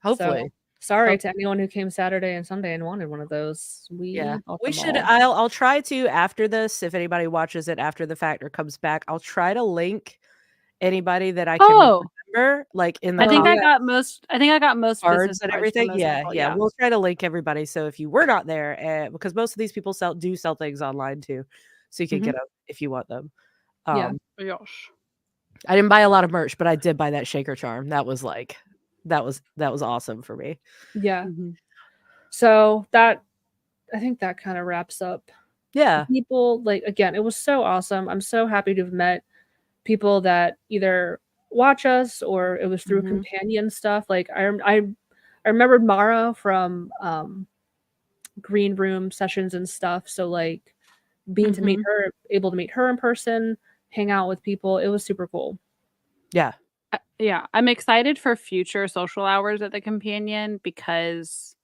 Hopefully. Sorry to anyone who came Saturday and Sunday and wanted one of those. Yeah. bought We them should all. I'll try to after this, if anybody watches it after the fact or comes back, I'll try to link anybody that I can Oh, remember, like in the I think I comment got most. I think I got most cards business and cards from everything. those Yeah, people, yeah. We'll try to link everybody. So if you were not there, because most of these people sell things online too, so you can Mhm. get them if you want them. Yeah. Gosh. I didn't buy a lot of merch, but I did buy that shaker charm. That was like, that was awesome for me. Yeah. Mhm. So that I think that kind of wraps up Yeah. people. Like again, it was so awesome. I'm so happy to have met people that either watch us or it was through Mhm. companion stuff. Like I remembered Mara from green room sessions and stuff. So like being to meet Mhm. her, able to meet her in person, hang out with people, it was super cool. Yeah. Yeah, I'm excited for future social hours at the Companion because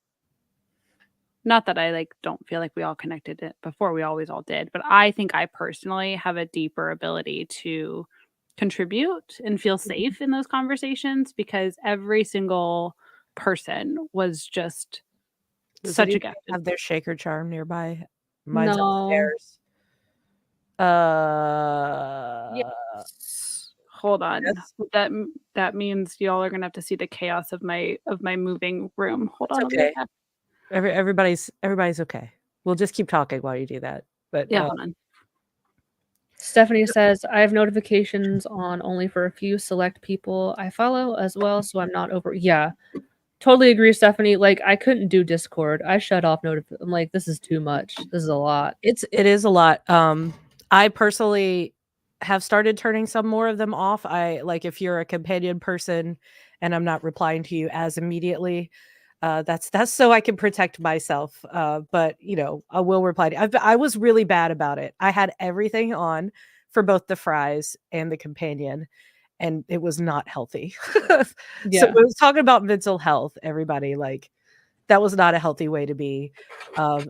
not that I like don't feel like we all connected it before, we always all did, but I think I personally have a deeper ability to contribute and feel safe in those conversations because every single person was just Does such a anybody gift. have their shaker charm nearby? Mine's No. upstairs. Yes. Hold on. Yes. That means y'all are gonna have to see the chaos of my moving room. Hold It's on, I'll be right okay. back. Everybody's okay. We'll just keep talking while you do that. But Yeah, hold on. Stephanie says, I have notifications on only for a few select people I follow as well, so I'm not over. Yeah, totally agree, Stephanie. Like, I couldn't do Discord. I shut off notifications. I'm like, this is too much. This is a lot. it is a lot. I personally have started turning some more of them off. I like if you're a companion person and I'm not replying to you as immediately. That's so I can protect myself. But you know, I will reply to. I was really bad about it. I had everything on for both the fries and the companion, and it was not healthy. So Yeah. we was talking about mental health. Everybody, like that was not a healthy way to be.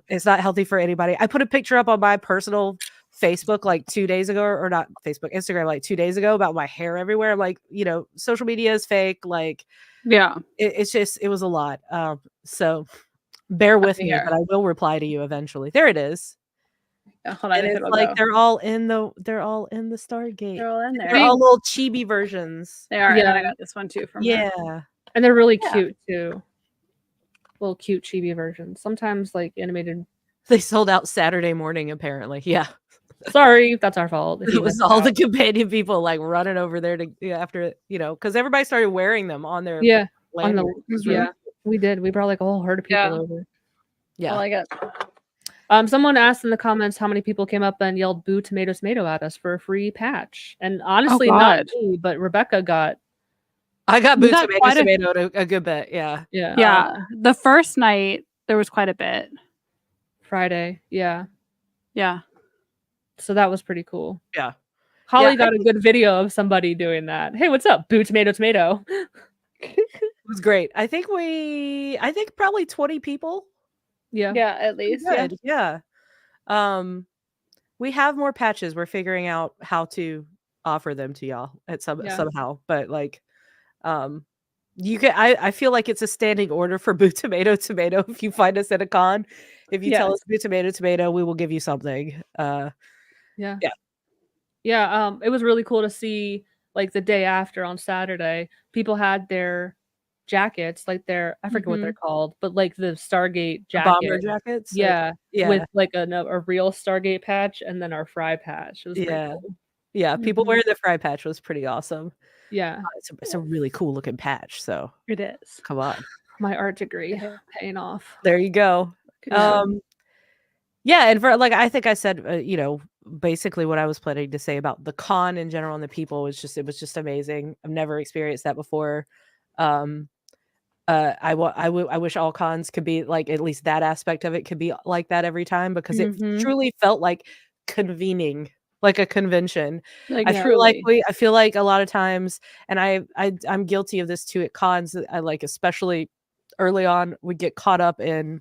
It's not healthy for anybody. I put a picture up on my personal Facebook like 2 days ago, or not Facebook, Instagram like 2 days ago about my hair everywhere. Like, you know, social media is fake. Like Yeah. it's just, it was a lot. So bear with me, Here. but I will reply to you eventually. There it is. Yeah, hold on, And if it's it'll like go. they're all in the Stargate. They're all in there. They're all little chibi versions. They are, and then I Yeah. got this one too from her. Yeah. And they're really Yeah. cute too. Little cute chibi versions. Sometimes like animated. They sold out Saturday morning, apparently. Yeah. Sorry, that's our fault. If It you was missed all the out. companion people like running over there to after, you know, because everybody started wearing them on their Yeah. On the lanyards. It was Mhm. really yeah, we did. We brought like a whole herd of people Yeah. over. Yeah. I like it. Someone asked in the comments how many people came up and yelled "Boo tomato tomato" at us for a free patch. And honestly, not God. me, but Rebecca got. I got We boots got tomato quite a- tomato a good bit. Yeah. Yeah. Yeah. The first night there was quite a bit. Friday. Yeah. Yeah. So that was pretty cool. Yeah. Holly Yeah, got a good video of somebody doing that. Hey, what's up? Boo tomato tomato. It was great. I think probably 20 people. Yeah. Yeah, at least. Yeah. Good. Yeah. We have more patches. We're figuring out how to offer them to y'all at Yeah. somehow. But like you can I feel like it's a standing order for Boo Tomato Tomato. If you find us at a con, if you tell Yes. us Boo Tomato Tomato, we will give you something. Yeah. Yeah. Yeah. It was really cool to see like the day after on Saturday, people had their jackets, like I forget what they're called, but like the Stargate Bomber jacket. jackets. Yeah, Yeah. with like a real Stargate patch and then our Fry patch. It was pretty Yeah. cool. Yeah. People wearing the Fry patch was pretty awesome. Yeah, It's a really cool looking patch. So It is. come on. my art degree Yeah. paying off. There you go. Good job. Yeah, and for like I think I said, basically what I was planning to say about the con in general and the people was just it was just amazing. I've never experienced that before. Um, I wish all cons could be like at least that aspect of it could be like that every time because it truly felt like convening, like a convention. Like I feel like a lot of times, and I'm guilty of this too at cons. I like especially early on we get caught up in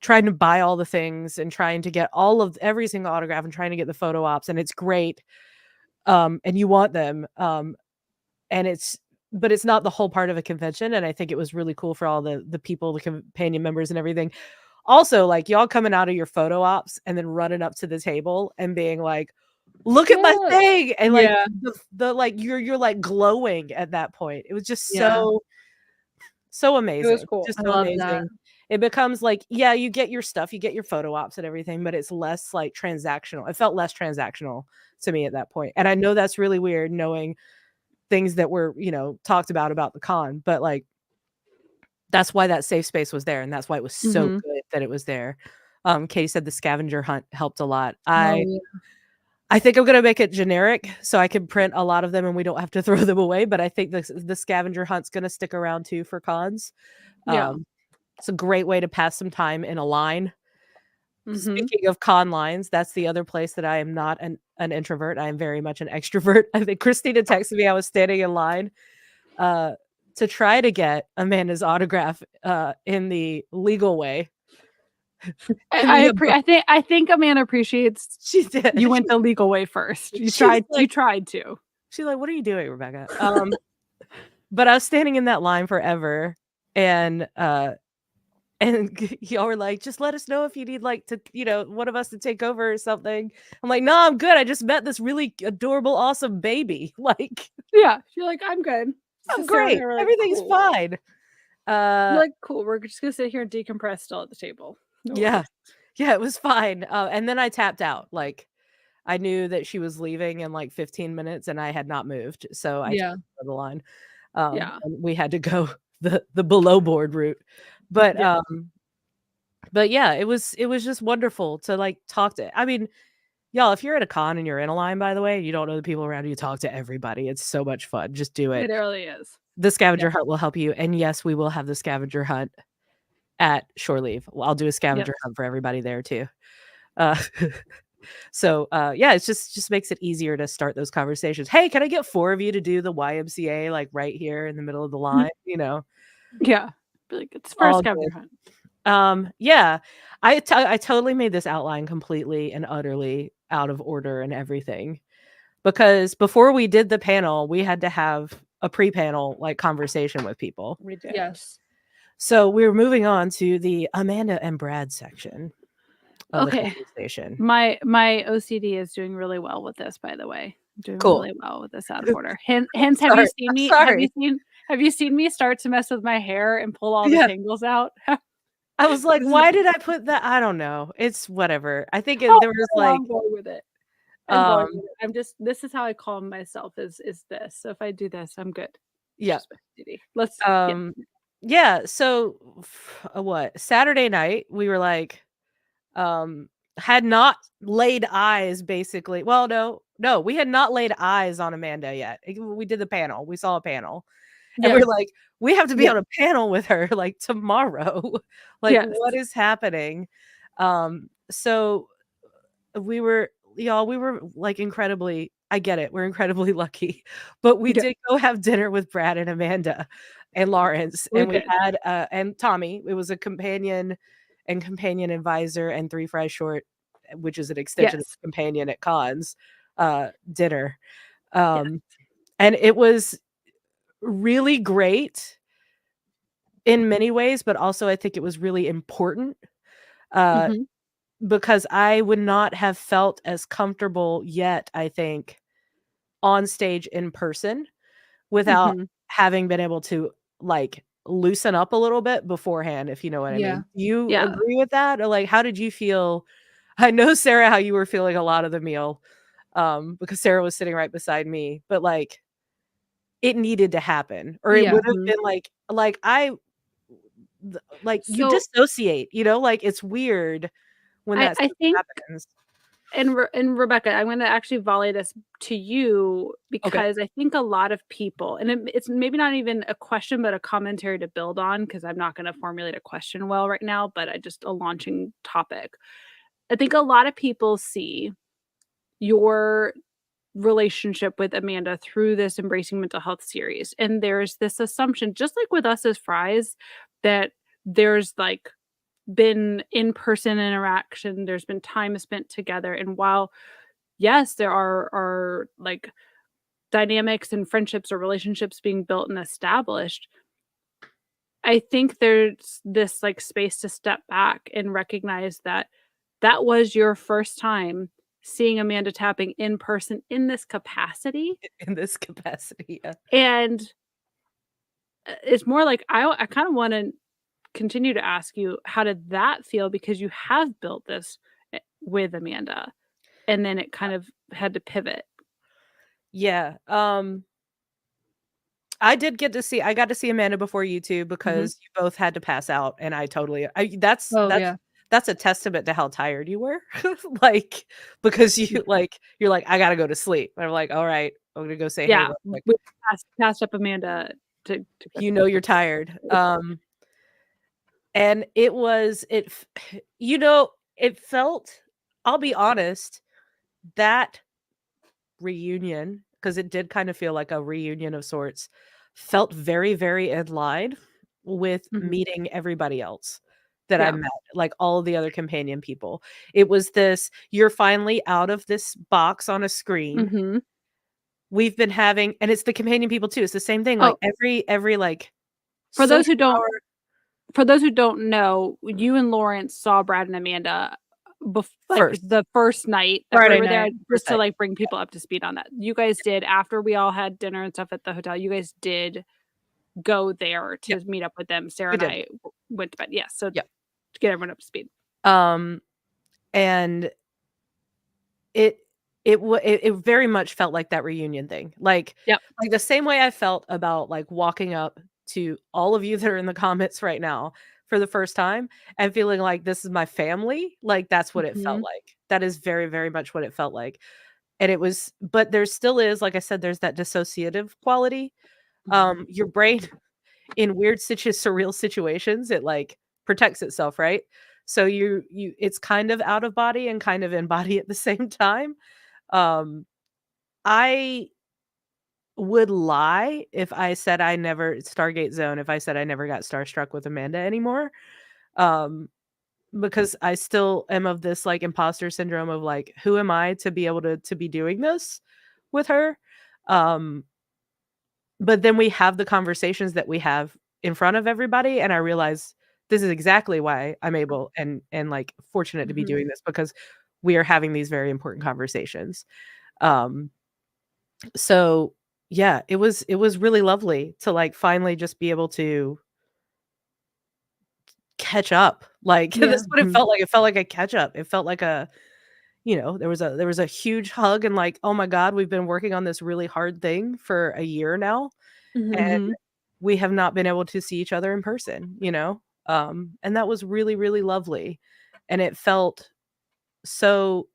trying to buy all the things and trying to get all of every single autograph and trying to get the photo ops, and it's great. And you want them. And but it's not the whole part of a convention. And I think it was really cool for all the people, the companion members and everything. Also, like y'all coming out of your photo ops and then running up to the table and being like, look at my thing. And like the like you're like glowing at that point. It was just so amazing. It was cool. Just I so love amazing. that. It becomes like, yeah, you get your stuff, you get your photo ops and everything, but it's less like transactional. It felt less transactional to me at that point. And I know that's really weird knowing things that were, talked about the con, but like that's why that safe space was there. And that's why it was so good that it was there. Katie said the scavenger hunt helped a lot. I think I'm gonna make it generic so I can print a lot of them and we don't have to throw them away. But I think the scavenger hunt's gonna stick around too for cons. Yeah. It's a great way to pass some time in a line. Speaking of con lines, that's the other place that I am not an introvert. I am very much an extrovert. I think Christina texted me. I was standing in line to try to get Amanda's autograph in the legal way. I think Amanda appreciates she did. You went the legal way first. You tried to. She's like, "What are you doing, Rebecca?" But I was standing in that line forever, and y'all were like, just let us know if you need like to, one of us to take over or something. I'm like, no, I'm good. I just met this really adorable, awesome baby. Like, yeah, you're like, I'm good. I'm great. Like, everything's fine. You're like, cool. We're just gonna sit here and decompress still at the table. Yeah, it was fine. And then I tapped out. Like, I knew that she was leaving in like 15 minutes, and I had not moved, so I took the line. And we had to go the below board route. But yeah, it was just wonderful to like talk to. I mean, y'all, if you're at a con and you're in a line, by the way, you don't know the people around you, talk to everybody. It's so much fun. Just do it. It really is. The scavenger hunt will help you. And yes, we will have the scavenger hunt at Shore Leave. I'll do a scavenger hunt for everybody there too. So yeah, it's just makes it easier to start those conversations. Hey, can I get 4 of you to do the YMCA like right here in the middle of the line? Yeah. Like it's first scavenger hunt. Yeah, I totally made this outline completely and utterly out of order and everything, because before we did the panel, we had to have a pre-panel like conversation with people. We did. Yes. So we're moving on to the Amanda and Brad section. Okay. My OCD is doing really well with this, by the way. Doing really well with this out of order. Hence, have you seen me? Have you seen me start to mess with my hair and pull all the tangles out? I was like, why did I put that? I don't know. It's whatever. I think there was like I'm going with it. I'm just, this is how I calm myself is this. So if I do this, I'm good. Yeah. Let's yeah. So what? Saturday night, we were like, had not laid eyes basically. Well, no, we had not laid eyes on Amanda yet. We did the panel. We saw a panel. And we're like, we have to be on a panel with her like tomorrow. Like, what is happening? So we were like incredibly, I get it, we're incredibly lucky, but we did go have dinner with Brad and Amanda and Lawrence, and we had and Tommy. It was a companion advisor and 3 Fry Short, which is an extension of companion at cons dinner. And it was really great in many ways, but also I think it was really important because I would not have felt as comfortable yet, I think, on stage in person without having been able to like loosen up a little bit beforehand, if you know what I Yeah. mean. Do you Yeah. agree with that? Or like, how did you feel? I know, Sarah, how you were feeling a lot of the meal, because Sarah was sitting right beside me, but like it needed to happen, or it Yeah. would have Mhm. been like you So dissociate, like it's weird when that I stuff think, happens. and Rebecca, I'm going to actually volley this to you Okay. because I think a lot of people, and it's maybe not even a question, but a commentary to build on, because I'm not going to formulate a question well right now, but I just a launching topic. I think a lot of people see your relationship with Amanda through this Embracing Mental Health series. And there's this assumption, just like with us as Fries, that there's like been in-person interaction, there's been time spent together. And while yes, there are like dynamics and friendships or relationships being built and established, I think there's this like space to step back and recognize that that was your first time seeing Amanda Tapping in person in this capacity. In this capacity, yeah. And it's more like I kind of want to continue to ask you, how did that feel? Because you have built this with Amanda, and then it kind of had to pivot. Yeah, I got to see Amanda before you 2 Mhm. because you both had to pass out, and Oh, yeah. that's a testament to how tired you were. Like, because you're like, "I gotta go to sleep." And I'm like, "Alright, I'm gonna go say hey Yeah, real quick." we passed up Amanda to You know you're tired. And it was it f it felt, I'll be honest, that reunion, because it did kind of feel like a reunion of sorts, felt very, very in line with Mhm. meeting everybody else that I Yeah. met, like all the other companion people. It was this, "You're finally out of this box on a screen." Mhm. We've been having, and it's the companion people too, it's the same thing, like Oh, every, like, for those who social don't hour for those who don't know, you and Lawrence saw Brad and Amanda like first, the first night that we Friday were there, night. first just to night. like bring people up to speed on that. You guys did, after we all had dinner and stuff at the hotel, you guys did go there Yeah, to meet up with them. Sarah we and did. I went to bed. Yes, so Yeah. to get everyone up to speed. Um, and It it very much felt like that reunion thing. Yep. Like the same way I felt about, like, walking up to all of you that are in the comments right now for the first time and feeling like this is my family, like, that's what it felt Mhm. like. That is very, very much what it felt like. And it was, but there still is, like I said, there's that dissociative quality. Your brain in weird surreal situations, it, like, protects itself, right? So it's kind of out of body and kind of in body at the same time. Um, I would lie if I said I never Stargate Zone, if I said I never got starstruck with Amanda anymore. Um, because I still am of this, like, imposter syndrome of, like, who am I to be able to be doing this with her? Um, but then we have the conversations that we have in front of everybody, and I realize this is exactly why I'm able and, like, fortunate to be Mhm. doing this, because we are having these very important conversations. Um So, yeah, it was really lovely to, like, finally just be able to catch up. Like, Yeah. that's what it Mhm. felt like. It felt like a catch up. It felt like there was a huge hug and, like, "Oh my god, we've been working on this really hard thing for a year now, Mhm. and Mhm. we have not been able to see each other in person," you know? And that was really, really lovely. And it felt so,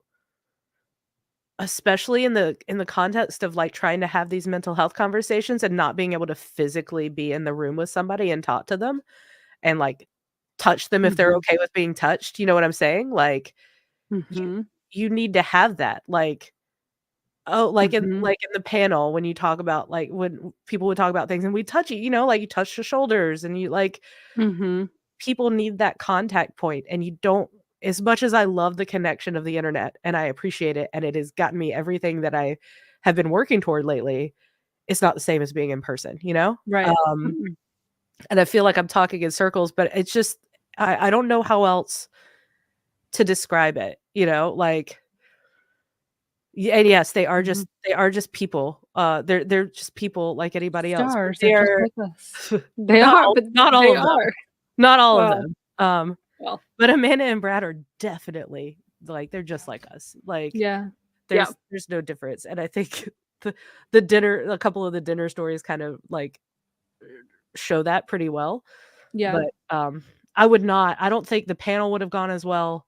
especially in the context of, like, trying to have these mental health conversations and not being able to physically be in the room with somebody and talk to them and, like, touch them if they're Mhm. okay with being touched, you know what I'm saying? Like, you Mhm. you need to have that, like, oh, Mhm. like in the panel when you talk about, like, when people would talk about things and we touch like, you touch the shoulders and you, like, Mhm. people need that contact point, and you don't, as much as I love the connection of the internet and I appreciate it, and it has gotten me everything that I have been working toward lately, it's not the same as being in person, you know? Right. Mhm. And I feel like I'm talking in circles, but it's just, I don't know how else to describe it, you know? Like, Yeah, and yes, they are Mhm. just people. They're just people like anybody else, but Stars, they're just they're like us. They not are, all but not all they of them. are. Not all of Well, them. well, But Amanda and Brad are definitely like they're just like us. Like Yeah. yeah. there's no difference. And I think the dinner, a couple of the dinner stories kind of like show that pretty well. Yeah. But I don't think the panel would have gone as well.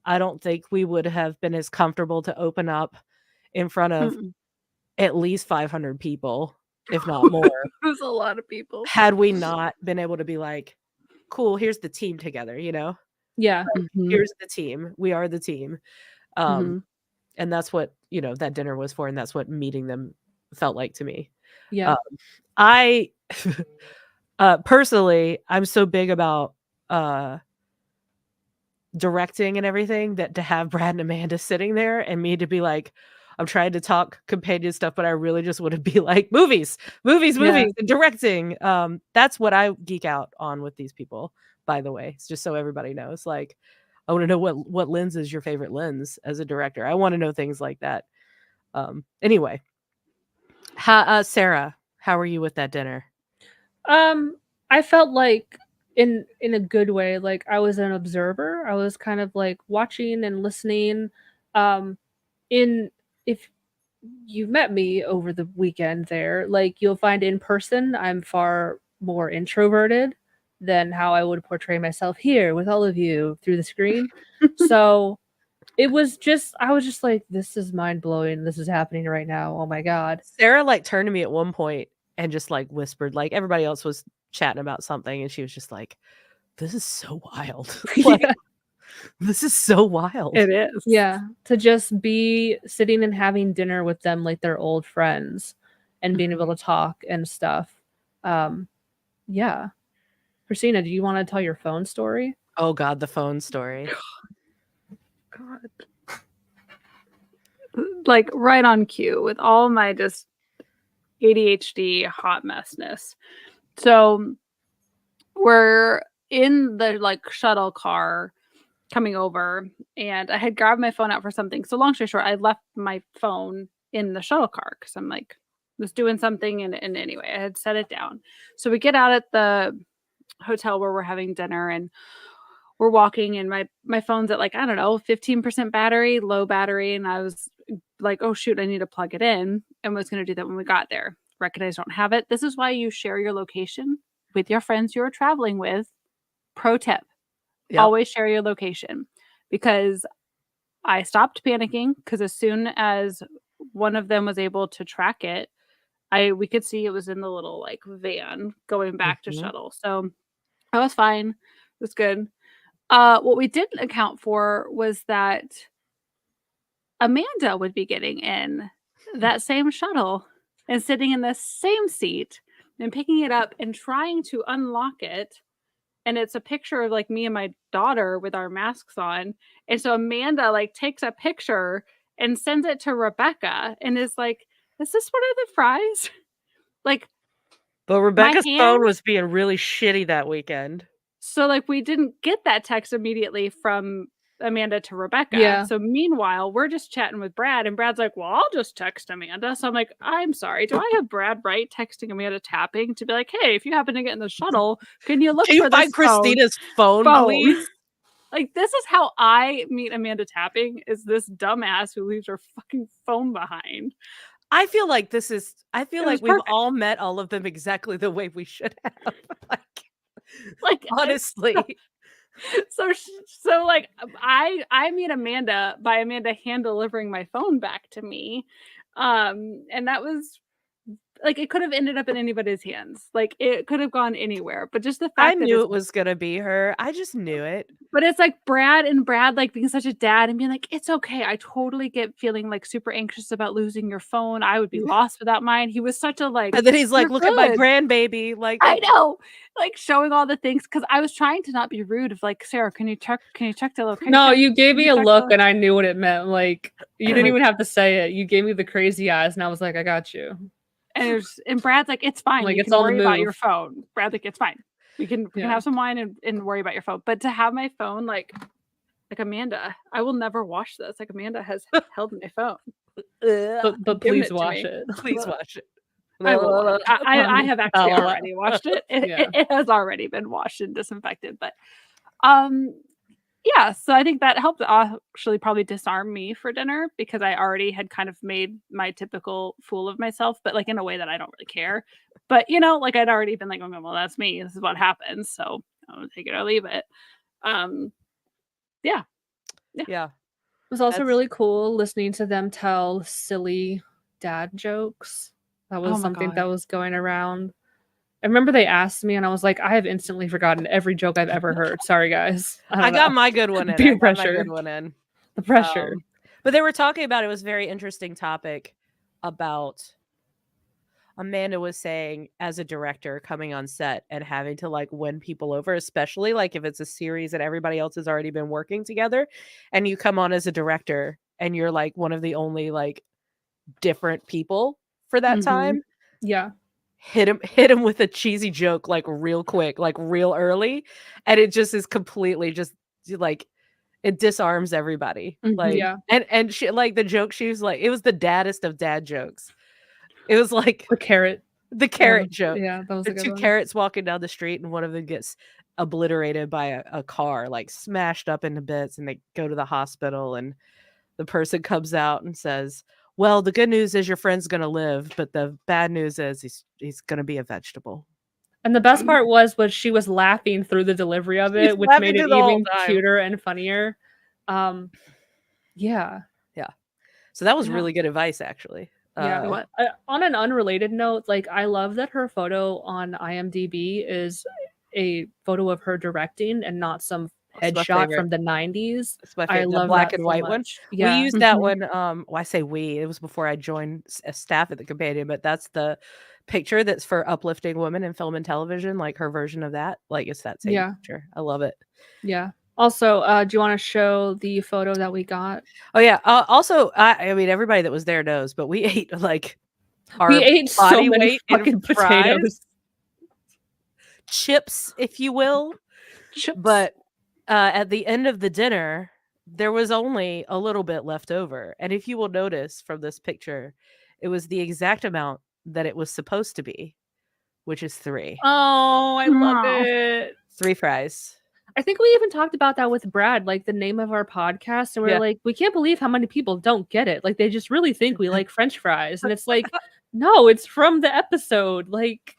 I don't think we would have been as comfortable to open up in front of Mm-mm. at least 500 people, if not more, There's a lot of people. had we not been able to be like, cool, here's the team together, you know? Yeah. Mhm. Here's the team. We are the team. Um, Mhm. and that's what, that dinner was for, and that's what meeting them felt like to me. Yeah. Um, I personally, I'm so big about directing and everything that to have Brad and Amanda sitting there and me to be like, I'm trying to talk companion stuff, but I really just want to be like movies, Yeah. and directing. That's what I geek out on with these people, by the way. It's just so everybody knows. Like, I want to know what lens is your favorite lens as a director. I want to know things like that. Anyway, Sarah, how are you with that dinner? I felt like in a good way, like I was an observer. I was kind of like watching and listening. Um in if you've met me over the weekend there, like you'll find in person I'm far more introverted than how I would portray myself here with all of you through the screen. So it was just I was just like, this is mind blowing. This is happening right now. Oh my god. Sarah like turned to me at one point and just like whispered, like everybody else was chatting about something, and she was just like, "This is so wild." Like, Yeah. this is so wild. It is. Yeah, to just be sitting and having dinner with them like they're old friends and being able to talk and stuff. Yeah. Christina, do you want to tell your phone story? Oh god, the phone story. God. Like right on cue with all my just ADHD hot messness. So we're in the like shuttle car coming over, and I had grabbed my phone out for something. So long story short, I left my phone in the shuttle car because I'm like was doing something, and anyway, I had set it down. So we get out at the hotel where we're having dinner, and we're walking, and my phone's at like, I don't know, 15% battery, low battery, and I was like, oh shoot, I need to plug it in, and was going to do that when we got there. Recognize I don't have it. This is why you share your location with your friends you're traveling with. Pro tip: Yep. always share your location, because I stopped panicking because as soon as one of them was able to track it, we could see it was in the little like van going back to Mhm. shuttle. So I was fine. It was good. What we didn't account for was that Amanda would be getting in that same shuttle and sitting in the same seat and picking it up and trying to unlock it. And it's a picture of like me and my daughter with our masks on. And so Amanda like takes a picture and sends it to Rebecca and is like, is this one of the fries? Like But my Rebecca's phone hand. was being really shitty that weekend. So like we didn't get that text immediately from Amanda to Rebecca. Yeah. So meanwhile, we're just chatting with Brad, and Brad's like, "Well, I'll just text Amanda." So I'm like, "I'm sorry. Do I have Brad Wright texting Amanda tapping to be like, hey, if you happen to get in the shuttle, can you look Can you for find this Christina's phone, phone?" please? Like this is how I meet Amanda tapping. Is this dumbass who leaves her fucking phone behind? I feel like It was we've perfect. all met all of them exactly the way we should have. Like Honestly. so like I meet Amanda by Amanda hand delivering my phone back to me, and that was like it could have ended up in anybody's hands. Like it could have gone anywhere, but just the I fact that knew it's it was gonna be her. I just knew it. but it's like Brad like being such a dad and being like, it's okay. I totally get feeling like super anxious about losing your phone. I would be lost without mine. He was such a like, And then he's like, "You're "Look at my good." grandbaby." Like, I know, like showing all the things because I was trying to not be rude. Of like, Sarah, can you check the location? No, you gave Can me you a check look the-" and I knew what it meant. Like you didn't Like, even have to say it. You gave me the crazy eyes and I was like, I got you. and Brad's like, it's fine. Like You it's can on the worry about your move. phone. Brad's like, it's fine. We can Yeah. have some wine and worry about your phone. But to have my phone like Amanda, I will never wash this. Like Amanda has held my phone. But Giving please it to watch me. it. Please watch it. I will watch it. I have actually La, la, la. already watched it. Yeah. It has already been washed and disinfected. But yeah, so I think that helped actually probably disarm me for dinner because I already had kind of made my typical fool of myself, but like in a way that I don't really care. But like I'd already been like, okay, well, that's me. This is what happens. So I'll take it or leave it. Yeah. Yeah. It was also That's- really cool listening to them tell silly dad jokes. That was Oh my something God. that was going around. I remember they asked me, and I was like, I have instantly forgotten every joke I've ever heard. Sorry, guys. I got my good one in. Peer I got my pressure. good one in. The pressure. But they were talking about it was a very interesting topic about Amanda was saying as a director coming on set and having to like win people over, especially like if it's a series that everybody else has already been working together and you come on as a director and you're like one of the only like different people for that time. Yeah. Hit him with a cheesy joke like real quick, like real early, and it just is completely just like it disarms everybody. Like Yeah. and she like the joke she was like it was the daddest of dad jokes. It was like The carrot. the carrot joke. Yeah, that was The a good two one. carrots walking down the street and one of them gets obliterated by a car, like smashed up into bits, and they go to the hospital and the person comes out and says, well, the good news is your friend's gonna live, but the bad news is he's gonna be a vegetable. And the best part was she was laughing through the delivery of She's it, which laughing made it through the whole even time. cuter and funnier. Yeah. So that was Yeah. really good advice, actually. Yeah. What? On an unrelated note, like I love that her photo on IMDb is a photo of her directing and not some It's my headshot favorite. from the 90s. It's my I favorite. The love black that and so white one. much. Yeah. We used that one. Well, I say we. It was before I joined staff at the Companion, but that's the picture that's for uplifting women in film and television. Like her version of that. Like it's that same Yeah. picture. I love it. Yeah. Also, do you want to show the photo that we got? Oh yeah. Also, I mean, everybody that was there knows, but we ate like our We ate so body many weight in fucking fries, potatoes. chips, if you will. But at the end of the dinner, there was only a little bit left over. And if you will notice from this picture, it was the exact amount that it was supposed to be, which is 3. Oh, I love Aw. it. 3 fries. I think we even talked about that with Brad, like the name of our podcast. And we're Yeah. like, we can't believe how many people don't get it. Like, they just really think we like French fries. And it's like, no, it's from the episode. Like,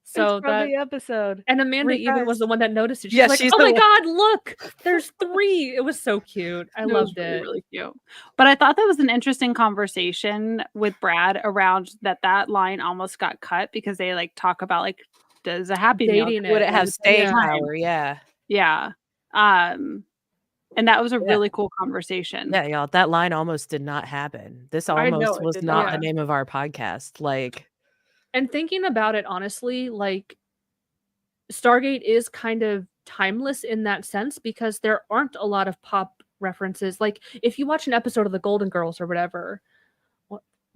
so It's from that. the episode. And Amanda 3 even was fries. the one that noticed it. She's Yeah, like, she's oh the my one. God, look, there's 3. It was so cute. I loved really, it. really cute. But I thought that was an interesting conversation with Brad around that line almost got cut because they like talk about like does a Happy Meal Dating Would it. it have and- staying yeah. power? Yeah. Yeah. And that was a Yeah. really cool conversation. Yeah, y'all. That line almost did not happen. This I know almost it was did not not. the name of our podcast. Like, And thinking about it honestly, like Stargate is kind of timeless in that sense because there aren't a lot of pop references. Like if you watch an episode of the Golden Girls or whatever,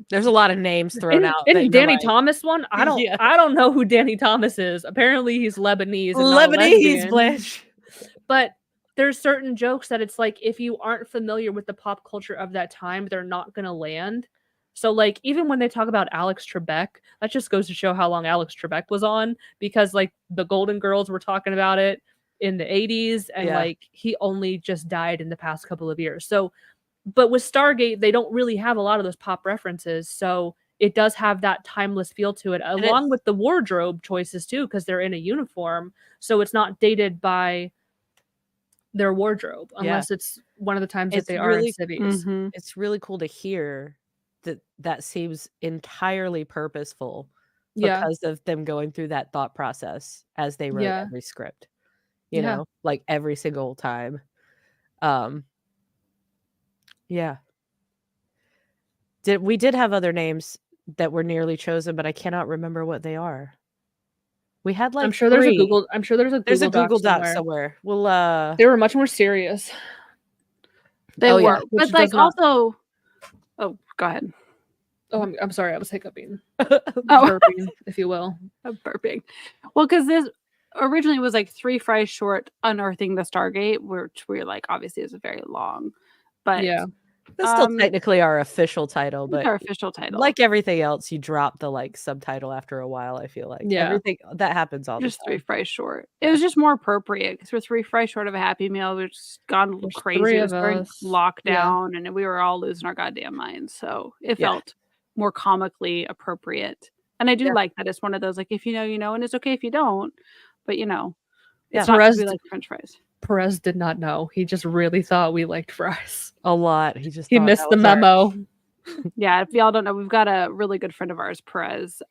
there's a lot of names thrown out. that in you're Danny like, Thomas one, I don't Yeah. I don't know who Danny Thomas is. Apparently he's Lebanese and not a Lebanese, lesbian. Blanche. But there's certain jokes that it's like if you aren't familiar with the pop culture of that time, they're not gonna land. So like even when they talk about Alex Trebek, that just goes to show how long Alex Trebek was on because like the Golden Girls were talking about it in the 80s and Yeah. like he only just died in the past couple of years. So but with Stargate, they don't really have a lot of those pop references. So it does have that timeless feel to it, along with the wardrobe choices too, because they're in a uniform. So it's not dated by their wardrobe unless it's one of the times It's that they really- are in cities. Mhm. It's really cool to hear that seems entirely purposeful Yeah. because of them going through that thought process as they wrote Yeah. every script. You Yeah. know, like every single time. Yeah. We did have other names that were nearly chosen, but I cannot remember what they are. We had like I'm sure there's a 3. Google. I'm sure there's a There's a Google Google Doc Doc somewhere. somewhere. We'll They were much more serious. They Oh, yeah. were. Which But like does not- also oh, go ahead. Oh, I'm sorry. I was hiccuping, Oh, burping, if you will. I'm burping. Well, because this originally was like 3 fries short, unearthing the Stargate, which we're like obviously is very long. But Yeah. That's still technically our official title, It's but our official title. like everything else, you drop the like subtitle after a while. I feel like Yeah. everything that happens all just the 3 time. fries short. It was just more appropriate because we're 3 fries short of a Happy Meal. We've just gone There's crazy. 3 It was of during us. Yeah. lockdown, and we were all losing our goddamn minds. So it Yeah. felt more comically appropriate. And I do Yeah. like that it's one of those like if you know, you know, and it's okay if you don't. But you know, it's Yeah. not 'cause Perez we d- like French fries. Perez did not know. He just really thought we liked fries. A lot. He just He thought missed that the was our- memo. Yeah, if y'all don't know, we've got a really good friend of ours, Perez,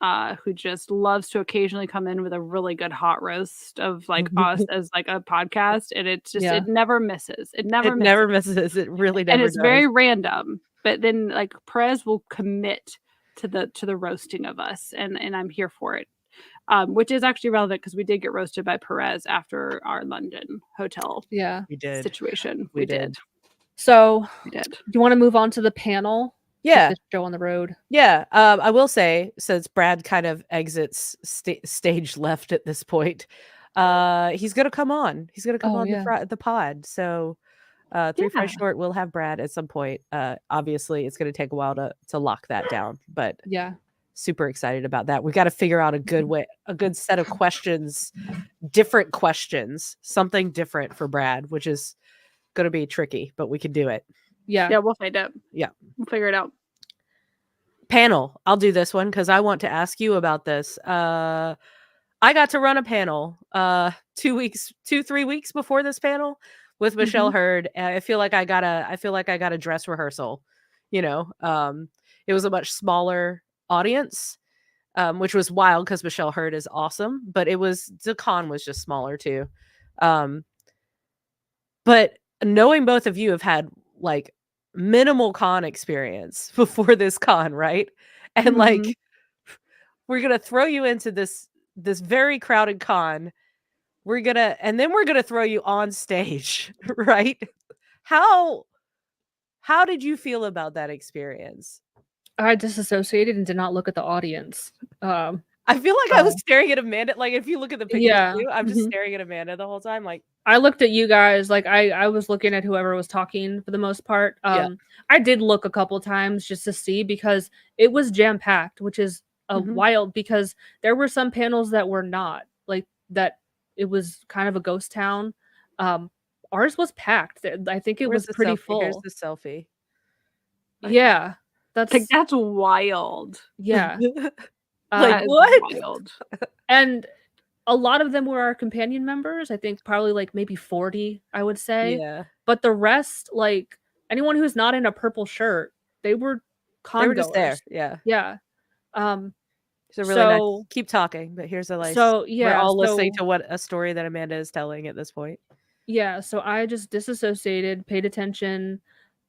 who just loves to occasionally come in with a really good hot roast of like us as like a podcast, and it's just Yeah. it never misses. It never It misses. never misses. It really never And it's does. very random. But then like Perez will commit to the roasting of us, and I'm here for it. Which is actually relevant because we did get roasted by Perez after our London hotel Yeah. We did. situation. We We did. did. So, We did. do you want to move on to the panel? Get Yeah. this show on the road. Yeah. I will say, since Brad kind of exits stage left at this point, he's gonna come on. He's gonna come Oh, on yeah. the pod. So 3 Fries Yeah. Short will have Brad at some point. Obviously it's gonna take a while to lock that down, but Yeah. super excited about that. We got to figure out a good set of questions, different questions, something different for Brad, which is going to be tricky, but we can do it. Yeah. Yeah, we'll find out. Yeah. We'll figure it out. Panel. I'll do this one because I want to ask you about this. I got to run a panel 3 weeks before this panel with Michelle Hurd. I feel like I got a dress rehearsal. You know, it was a much smaller audience, which was wild because Michelle Hurd is awesome, but the con was just smaller too. But knowing both of you have had like minimal con experience before this con, right? And like we're gonna throw you into this very crowded con. And then we're gonna throw you on stage, right? How did you feel about that experience? I disassociated and did not look at the audience. I feel like I was staring at Amanda. Like if you look at the pictures Yeah. too, I'm just staring at Amanda the whole time. Like I looked at you guys, like I was looking at whoever was talking for the most part. Yeah. I did look a couple times just to see because it was jam-packed, which is wild because there were some panels that were not like that. It was kind of a ghost town. Ours was packed. I think it where's was the pretty selfie? full. Here's the selfie. Yeah, that's Like that's wild. yeah. Like That is what? Wild. And a lot of them were our companion members. I think probably like maybe 40, I would say. Yeah. But the rest, like anyone who's not in a purple shirt, they were They were just there. congoers. Yeah. Yeah. So really nice. So Keep talking, but here's a nice. so We're yeah, all listening so to a story that Amanda is telling at this point. yeah, so I just disassociated, paid attention,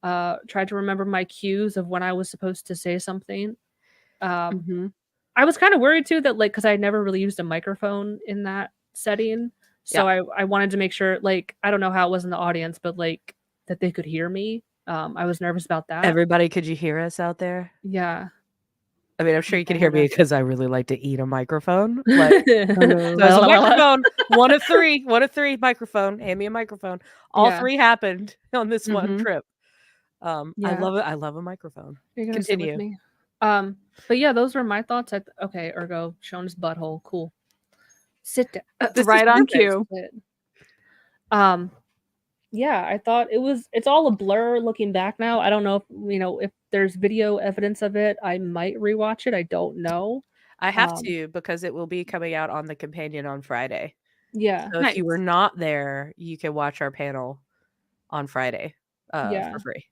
tried to remember my cues of when I was supposed to say something. I was kind of worried too that like because I never really used a microphone in that setting. So I wanted to make sure, like, I don't know how it was in the audience, but like that they could hear me. I was nervous about that. Everybody, could you hear us out there? Yeah. I mean, I'm sure you can hear me because I really like to eat a microphone. Like, so it's a microphone. One of three microphone. Hand me a microphone. All three happened on this one trip. I love it. I love a microphone. You're gonna sit with me. But yeah, those were my thoughts. Okay, Ergo, showing his butthole. Cool. Sit down. Right on cue. Yeah, I thought it's all a blur looking back now. I don't know if there's video evidence of it. I might rewatch it. I don't know. I have to because it will be coming out on the companion on Friday. Yeah. So if you were not there, you can watch our panel on Friday for free.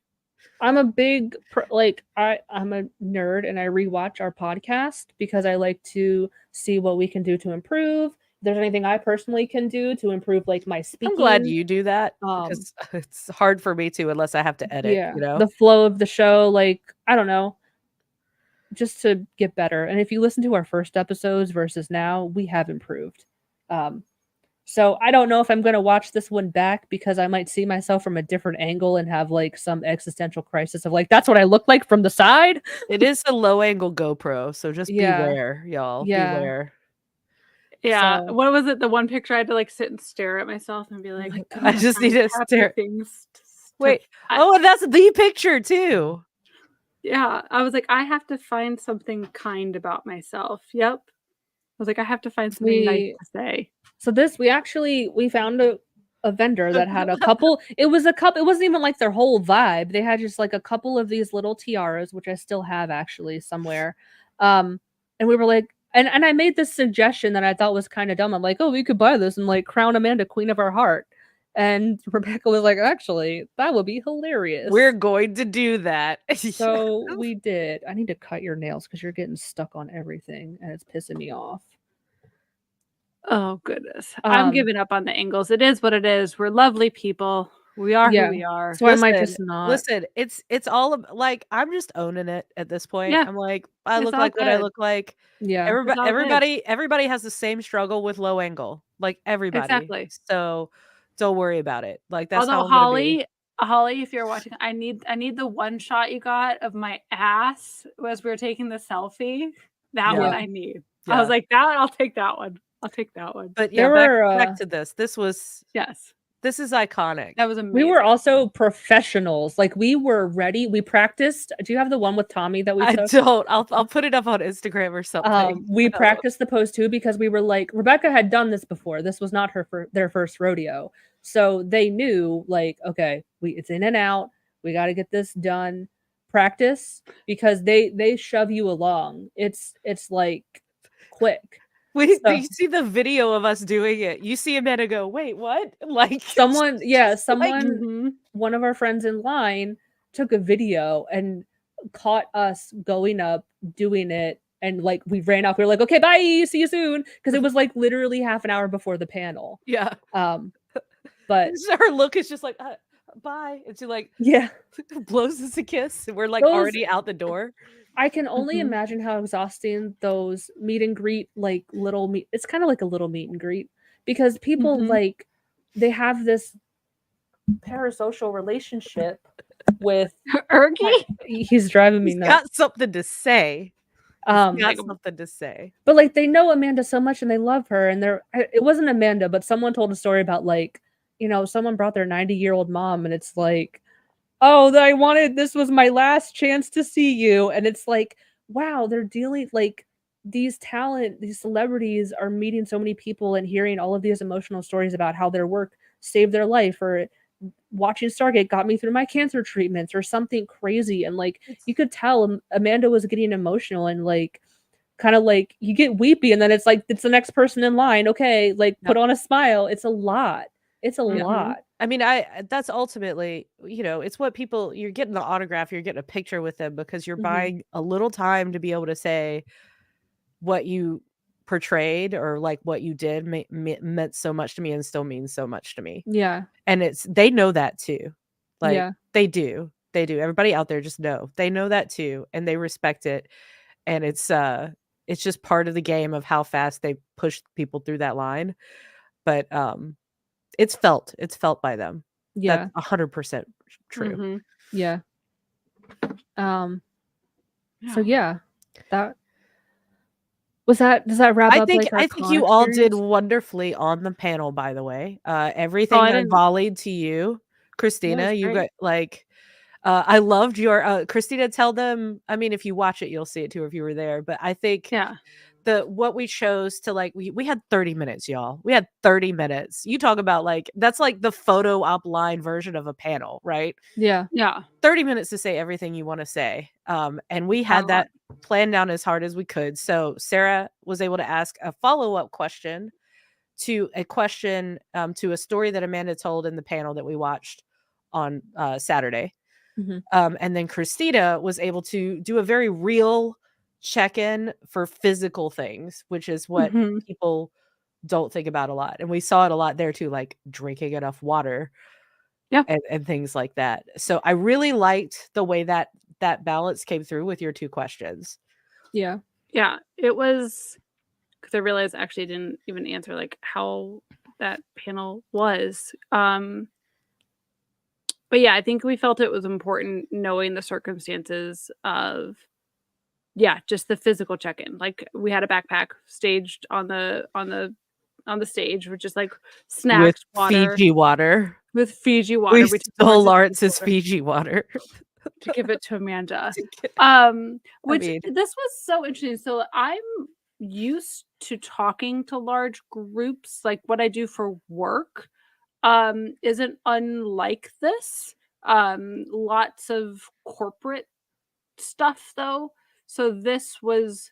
I'm a big I'm a nerd and I rewatch our podcast because I like to see what we can do to improve. If there's anything I personally can do to improve like my speaking. I'm glad you do that because it's hard for me to unless I have to edit. Yeah, you know, the flow of the show, like I don't know, just to get better. And if you listen to our first episodes versus now, we have improved. So I don't know if I'm going to watch this one back because I might see myself from a different angle and have like some existential crisis of like, that's what I look like from the side. It is a low angle GoPro. So just beware, y'all. Yeah. Beware. Yeah. So, what was it? The one picture I had to like sit and stare at myself and be like, I just need to stare. things Wait. Oh, and that's the picture too. Yeah, I was like, I have to find something kind about myself. Yep. I was like, I have to find something nice to say. So we found a vendor that had a couple. It wasn't even like their whole vibe. They had just like a couple of these little tiaras, which I still have actually somewhere. And we were like, and I made this suggestion that I thought was kind of dumb. I'm like, oh, we could buy this and like crown Amanda Queen of our Heart. And Rebecca was like, actually, that would be hilarious. We're going to do that. So we did. I need to cut your nails because you're getting stuck on everything and it's pissing me off. Oh goodness. I'm giving up on the angles. It is what it is. We're lovely people. We are who we are. So I might just not. Listen, it's all like I'm just owning it at this point. Yeah. I'm like, I It's look all like what I good. look like. Yeah. Everybody has the same struggle with low angle. Like everybody. Exactly. So don't worry about it. Like that's Although how I'm gonna be. Holly, if you're watching, I need the one shot you got of my ass as we were taking the selfie. That one I need. I was like, that I'll take that one. I'll take that one. But yeah, back to this. This is iconic. That was amazing. We were also professionals. Like we were ready. We practiced. Do you have the one with Tommy that we took? I don't. I'll put it up on Instagram or something. We practiced the pose too because we were like, Rebecca had done this before. This was not their first rodeo. So they knew like, okay, it's in and out. We got to get this done. Practice because they shove you along. It's like quick. You see the video of us doing it. You see Amanda go, wait, what? Like someone, one of our friends in line took a video and caught us going up, doing it, and like we ran off. We were like, okay, bye, see you soon. Because it was like literally half an hour before the panel. Yeah. But her look is just like, bye. And she like blows us a kiss. And we're like already out the door. I can only imagine how exhausting those meet and greet, like little meet. It's kind of like a little meet and greet because people like they have this parasocial relationship with Ergie. He's driving me He's nuts. Got something to say. Got something to say. But like they know Amanda so much and they love her. And it wasn't Amanda, but someone told a story about like, someone brought their 90-year-old mom, and it's like, oh, this was my last chance to see you. And it's like, wow, they're dealing like these celebrities are meeting so many people and hearing all of these emotional stories about how their work saved their life, or watching Stargate got me through my cancer treatments or something crazy. And like, you could tell Amanda was getting emotional and like, kind of like you get weepy and then it's like, it's the next person in line. Okay. Like put on a smile. It's a lot. It's a lot. I mean, that's ultimately, it's what people, you're getting the autograph, you're getting a picture with them because you're buying a little time to be able to say what you portrayed or like what you did meant so much to me and still means so much to me. Yeah. And they know that too. Like they do. Everybody out there just they know that too. And they respect it. And it's just part of the game of how fast they push people through that line. But, it's felt by them. Yeah. That's 100% true. Yeah. So yeah, that was that. Does that wrap up? I think you all did wonderfully on the panel, by the way. Everything I volleyed to you, Christina, you got like, I loved your, Christina, tell them, I mean, if you watch it, you'll see it too, if you were there, but I think what we chose to like, we had 30 minutes, y'all. We had 30 minutes. You talk about like, that's like the photo op line version of a panel, right? Yeah. 30 minutes to say everything you want to say. And we had that planned down as hard as we could. So Sarah was able to ask a follow-up question to a story that Amanda told in the panel that we watched on Saturday. And then Christina was able to do a very real check-in for physical things, which is what people don't think about a lot. And we saw it a lot there too, like drinking enough water and things like that. So I really liked the way that balance came through with your two questions. Yeah, it was, because I realized I actually didn't even answer like how that panel was. But yeah, I think we felt it was important knowing the circumstances of just the physical check-in. Like we had a backpack staged on the stage with just like snacks, with Fiji water. with Fiji water. We took stole Lawrence's Lawrence's water Fiji water. to give it to Amanda. I Which mean, this was so interesting. So I'm used to talking to large groups, like what I do for work isn't unlike this. Lots of corporate stuff though. So this was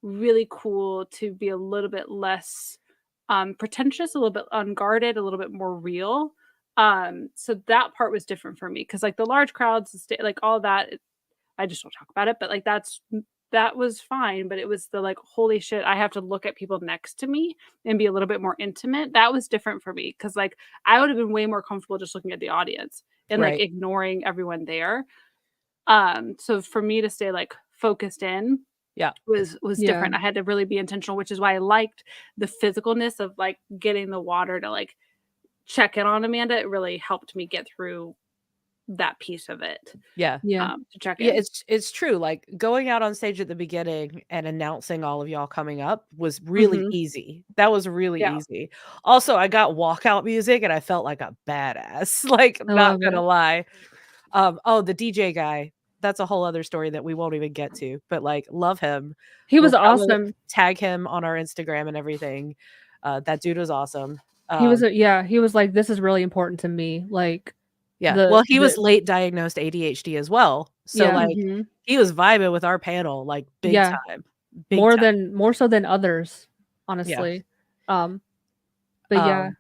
really cool to be a little bit less pretentious, a little bit unguarded, a little bit more real. So that part was different for me because like the large crowds, like all that, I just don't talk about it, but like that was fine. But it was the like, holy shit, I have to look at people next to me and be a little bit more intimate. That was different for me because like I would have been way more comfortable just looking at the audience and like right. ignoring everyone there. So for me to stay like focused in Yeah. was Yeah. different. I had to really be intentional, which is why I liked the physicalness of like getting the water to like check in on Amanda. It really helped me get through that piece of it. Yeah. Yeah. To check Yeah, in. it's true. Like going out on stage at the beginning and announcing all of y'all coming up was really Mhm. easy. That was really Yeah. easy. Also, I got walkout music and I felt like a badass. Like, I not love gonna it. lie. Oh, the DJ guy. That's a whole other story that we won't even get to. But like, love him. He We'll was probably awesome. tag him on our Instagram and everything. That dude was awesome. He was he was like, this is really important to me. Like Yeah. Well, he was the late diagnosed ADHD as well. So yeah. like Mhm. he was vibing with our panel like big Yeah. time. Big time. more so than others, Yeah. honestly. But yeah.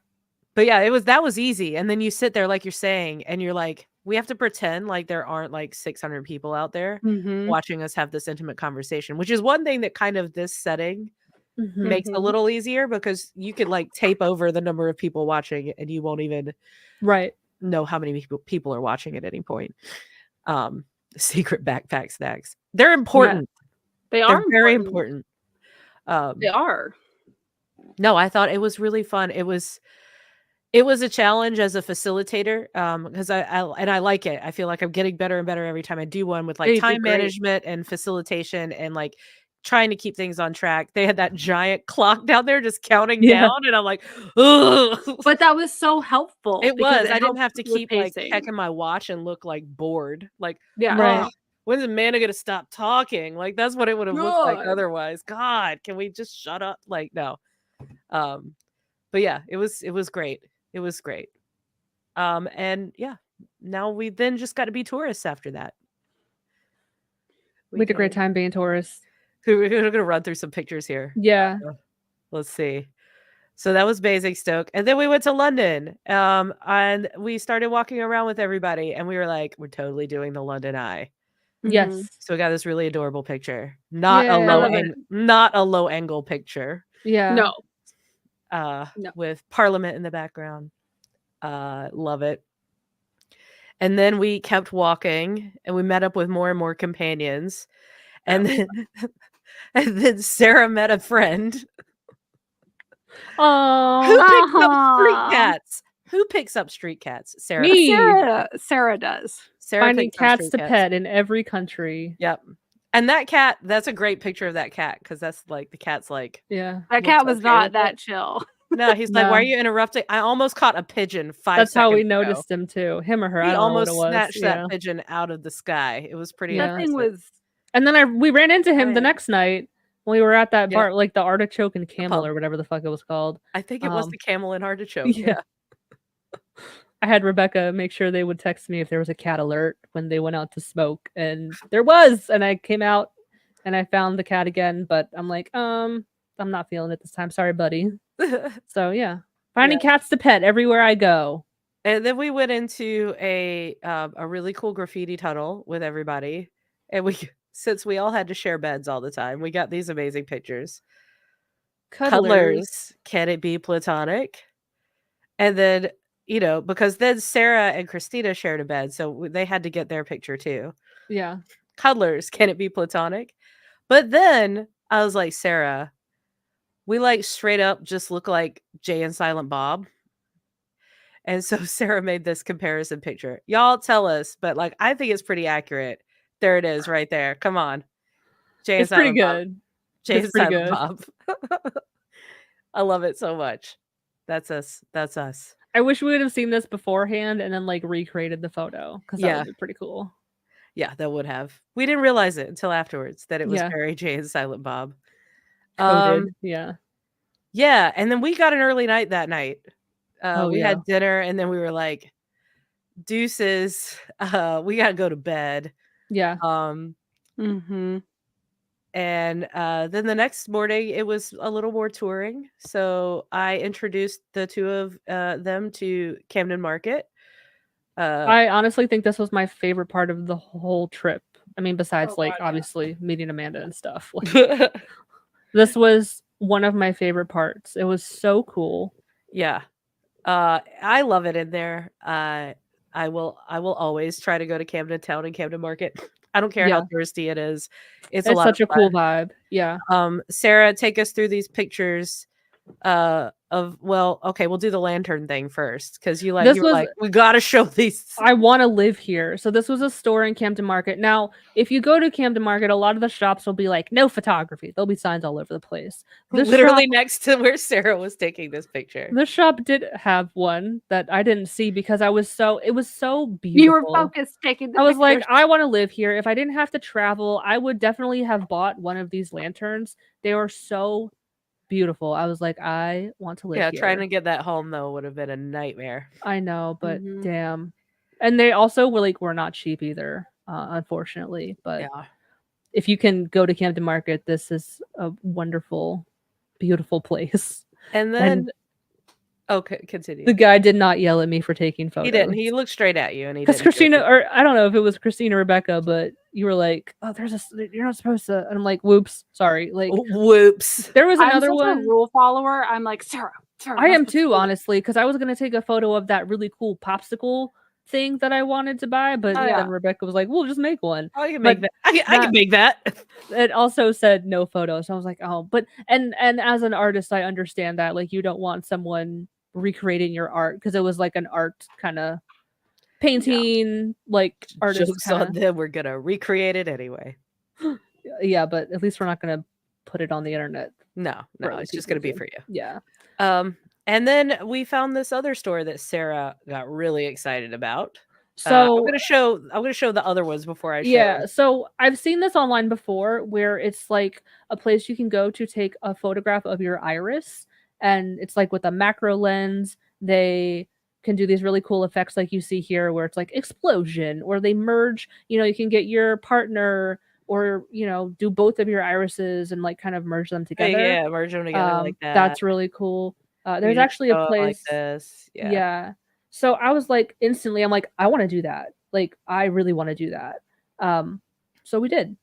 But yeah, that was easy. And then you sit there like you're saying, and you're like, we have to pretend like there aren't like 600 people out there Mhm. watching us have this intimate conversation, which is one thing that kind of this setting Mhm. makes a Mhm. little easier because you could like tape over the number of people watching and you won't even Right. know how many people are watching at any point. Secret backpack snacks. They're important. They They're are very important. important. They are. No, I thought it was really fun. It was a challenge as a facilitator, because I like it. I feel like I'm getting better and better every time I do one with Yeah, like you did time great. management and facilitation and like trying to keep things on track. They had that giant clock down there just counting Yeah. down, and I'm like, ugh. But that was so helpful It because was. it I didn't helped have to with keep like pacing. checking my watch and look like bored. Like, Yeah. Right. oh, when's Amanda gonna stop talking? Like that's what it would have looked like God. otherwise. God, can we just shut up? Like, no. But yeah, it was great. It was great. And yeah, now we then just got to be tourists after that. We had a great time being tourists. We're gonna run through some pictures here. Yeah. Let's see. So that was Basingstoke, and then we went to London. And we started walking around with everybody, and we were like, we're totally doing the London Eye. Mhm. Yes. So we got this really adorable picture. Not a Yeah. I low love it. not a low angle picture. Yeah. No. No. With Parliament in the background. Love it. And then we kept walking and we met up with more and more companions. And then and then Sarah met a friend who Oh, picks up street cats. Who picks up street cats? Sarah. Me. Sarah does. Sarah Finding picks up cats street to pet in every country. Yep. And that cat, that's a great picture of that cat because that's like the cat's like Yeah. That looks cat was okay not with that it. chill. No, he's like, why are No. you interrupting? I almost caught a pigeon 5 That's how we seconds ago. noticed him too. Him or her. I He don't know what almost it was. snatched Yeah. that pigeon out of the sky. It was pretty Yeah. That thing impressive. was And then we ran into him the Right. next night when we were at that Yep. bar, like the artichoke and camel pub. or whatever the fuck it was called. I think it was the camel and artichoke. Yeah. I had Rebecca make sure they would text me if there was a cat alert when they went out to smoke, and there was. And I came out and I found the cat again, but I'm like, I'm not feeling it this time. Sorry, buddy. So yeah, finding cats to pet everywhere I go. And then we went into a really cool graffiti tunnel with everybody, and since we all had to share beds all the time, we got these amazing pictures. Cuddlers, can it be platonic? And then because then Sarah and Christina shared a bed, so they had to get their picture too. Yeah. Cuddlers, can it be platonic? But then I was like, Sarah, we like straight up just look like Jay and Silent Bob. And so Sarah made this comparison picture. Y'all tell us, but like I think it's pretty accurate. There it is right there. Come on. Jay It's and pretty Silent Bob. good. Jay It's and pretty Silent good. Bob. I love it so much. That's us. That's us. I wish we would have seen this beforehand and then like recreated the photo because that Yeah. would be pretty cool. Yeah, that would have. We didn't realize it until afterwards that it was Yeah. Mary J and Silent Bob. Coded. Yeah. Yeah, and then we got an early night that night. Oh, We yeah. had dinner, and then we were like, "Deuces, we gotta go to bed." Yeah. Mm-hmm. And then the next morning, it was a little more touring. So I introduced the two of them to Camden Market. I honestly think this was my favorite part of the whole trip. I mean, besides Oh, like God, yeah. obviously meeting Amanda and stuff. Like, this was one of my favorite parts. It was so cool. Yeah. I love it in there. I will always try to go to Camden Town and Camden Market. I don't care Yeah. how touristy it is. It's a It's lot such of a cool fun. vibe. Yeah. Sarah, take us through these pictures of well, okay, we'll do the lantern thing first because you This were was like, we gotta show these. I want to live here. So this was a store in Camden Market. Now, if you go to Camden Market, a lot of the shops will be like no photography. There'll be signs all over the place. This Literally shop, next to where Sarah was taking this picture. this shop did have one that I didn't see because it was so beautiful. You were focused taking the I was like, pictures. I want to live here. If I didn't have to travel, I would definitely have bought one of these lanterns. They were so beautiful. I was like, I want to live Yeah, here. trying to get that home though would have been a nightmare. I know, but Mhm. damn. And they also were not cheap either, unfortunately. But Yeah. if you can go to Camden Market, this is a wonderful, beautiful place. And then okay, continue. The guy did not yell at me for taking photos. He didn't. He looked straight at you and he Because didn't. Christina, or I don't know if it was Christina or Rebecca, but you were like, "Oh, you're not supposed to." And I'm like, "Whoops, sorry." Like, whoops. there was I'm another such one. a rule follower. I'm like, Sarah. I am too, honestly, because I was gonna take a photo of that really cool popsicle thing that I wanted to buy, but Oh, yeah. then Rebecca was like, "We'll just make one." I can But make that. I can make that. It also said no photos. So I was like, "Oh," but and as an artist, I understand that like you don't want someone recreating your art because it was like an art kind of painting, like artist Jokes on kinda, them. We're gonna recreate it anyway. yeah, but at least we're not gonna put it on the internet. No, for other it's just people gonna be to- for you. Yeah. And then we found this other store that Sarah got really excited about. So I'm gonna show the other ones before I show. yeah, so I've seen this online before where it's like a place you can go to take a photograph of your iris, and it's like with a macro lens. They can do these really cool effects like you see here where it's like explosion, or they merge, you can get your partner or do both of your irises and like kind of merge them together. Yeah, merge them together like that. That's really cool. You There's just actually a go place like this. Yeah. yeah. So I was like instantly, I'm like, I want to do that. Like, I really want to do that. So we did.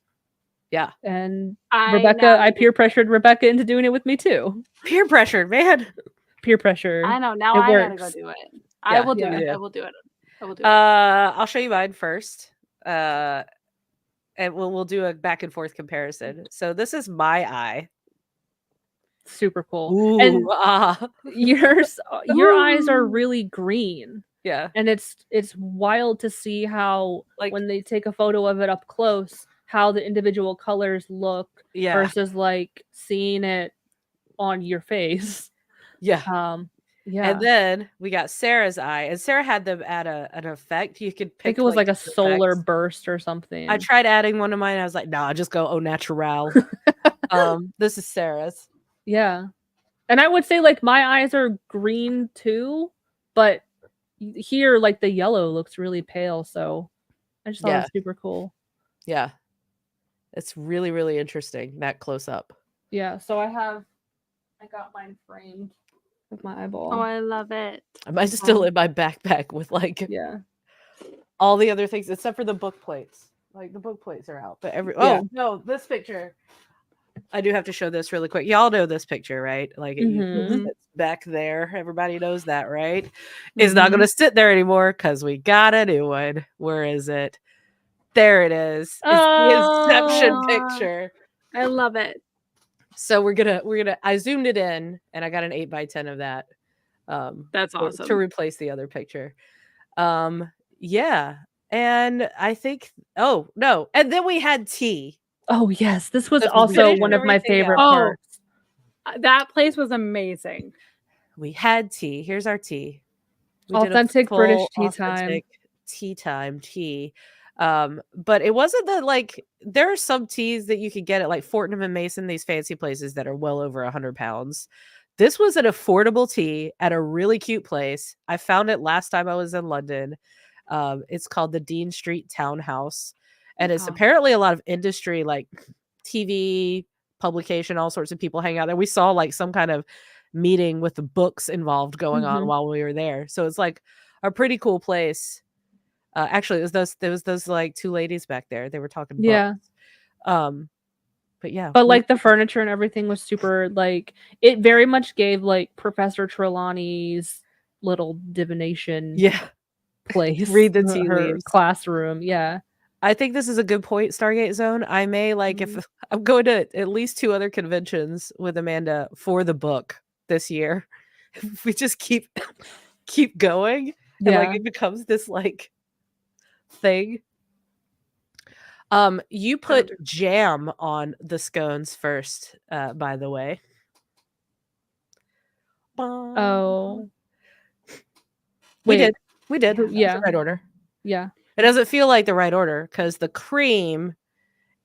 Yeah. And I Rebecca, know. I peer pressured Rebecca into doing it with me too. Peer pressure, man. Peer pressure. I know. Now It I gotta go works. do it. Yeah, I will do yeah. it. Yeah. I will do it. I will do it. I'll show you mine first. And we'll do a back and forth comparison. So this is my eye. Super cool. Ooh, And ah. your eyes are Ooh. really green. Yeah. And it's wild to see how Like- when they take a photo of it up close, how the individual colors look Yeah. versus like seeing it on your face. Yeah. Yeah. And then we got Sarah's eye, and Sarah had them add an effect. You could pick. I think it was like a different solar effects. burst or something. I tried adding one of mine. I was like, nah, just go au natural. This is Sarah's. Yeah. And I would say like my eyes are green too, but here like the yellow looks really pale, so I just thought it Yeah. was super cool. Yeah. It's really, really interesting, that close up. Yeah, so I got mine framed with my eyeball. Oh, I love it. Mine's still in my backpack with like Yeah. all the other things except for the book plates. Like the book plates are out, but Yeah. oh no, this picture. I do have to show this really quick. Y'all know this picture, right? Like Mhm. it's back there. Everybody knows that, right? It's not going to sit there anymore because we got a new one. Where is it? There it is. It's the Inception Oh. picture. I love it. So we're gonna. I zoomed it in, and I got an 8x10 of that. That's to awesome. replace the other picture. Yeah, and I think. Oh no, and then we had tea. Oh yes, this was So if we also finish one of my everything favorite out- parts. That place was amazing. We had tea. Here's our tea. We did a Authentic British full tea time. authentic tea. But it wasn't the like there are some teas that you could get at like Fortnum and Mason, these fancy places that are well over 100 pounds. This was an affordable tea at a really cute place. I found it last time I was in London. It's called the Dean Street Townhouse, and it's Oh. apparently a lot of industry, like TV, publication, all sorts of people hang out there. We saw like some kind of meeting with the books involved going on Mhm. while we were there. So it's like a pretty cool place. Actually, there was those like two ladies back there. They were talking Yeah. books. But yeah, But like the furniture and everything was super like it very much gave like Professor Trelawney's little divination yeah. place. Read the tea her leaves. classroom. Yeah. I think this is a good point, Stargate Zone. I may like Mhm. if I'm going to at least 2 other conventions with Amanda for the book this year. If we just keep going and like Yeah. it becomes this like thing. You put jam on the scones first, by the way. Oh. We Wait. did. We did. Who- That's yeah. the right order. Yeah. It doesn't feel like the right order because the cream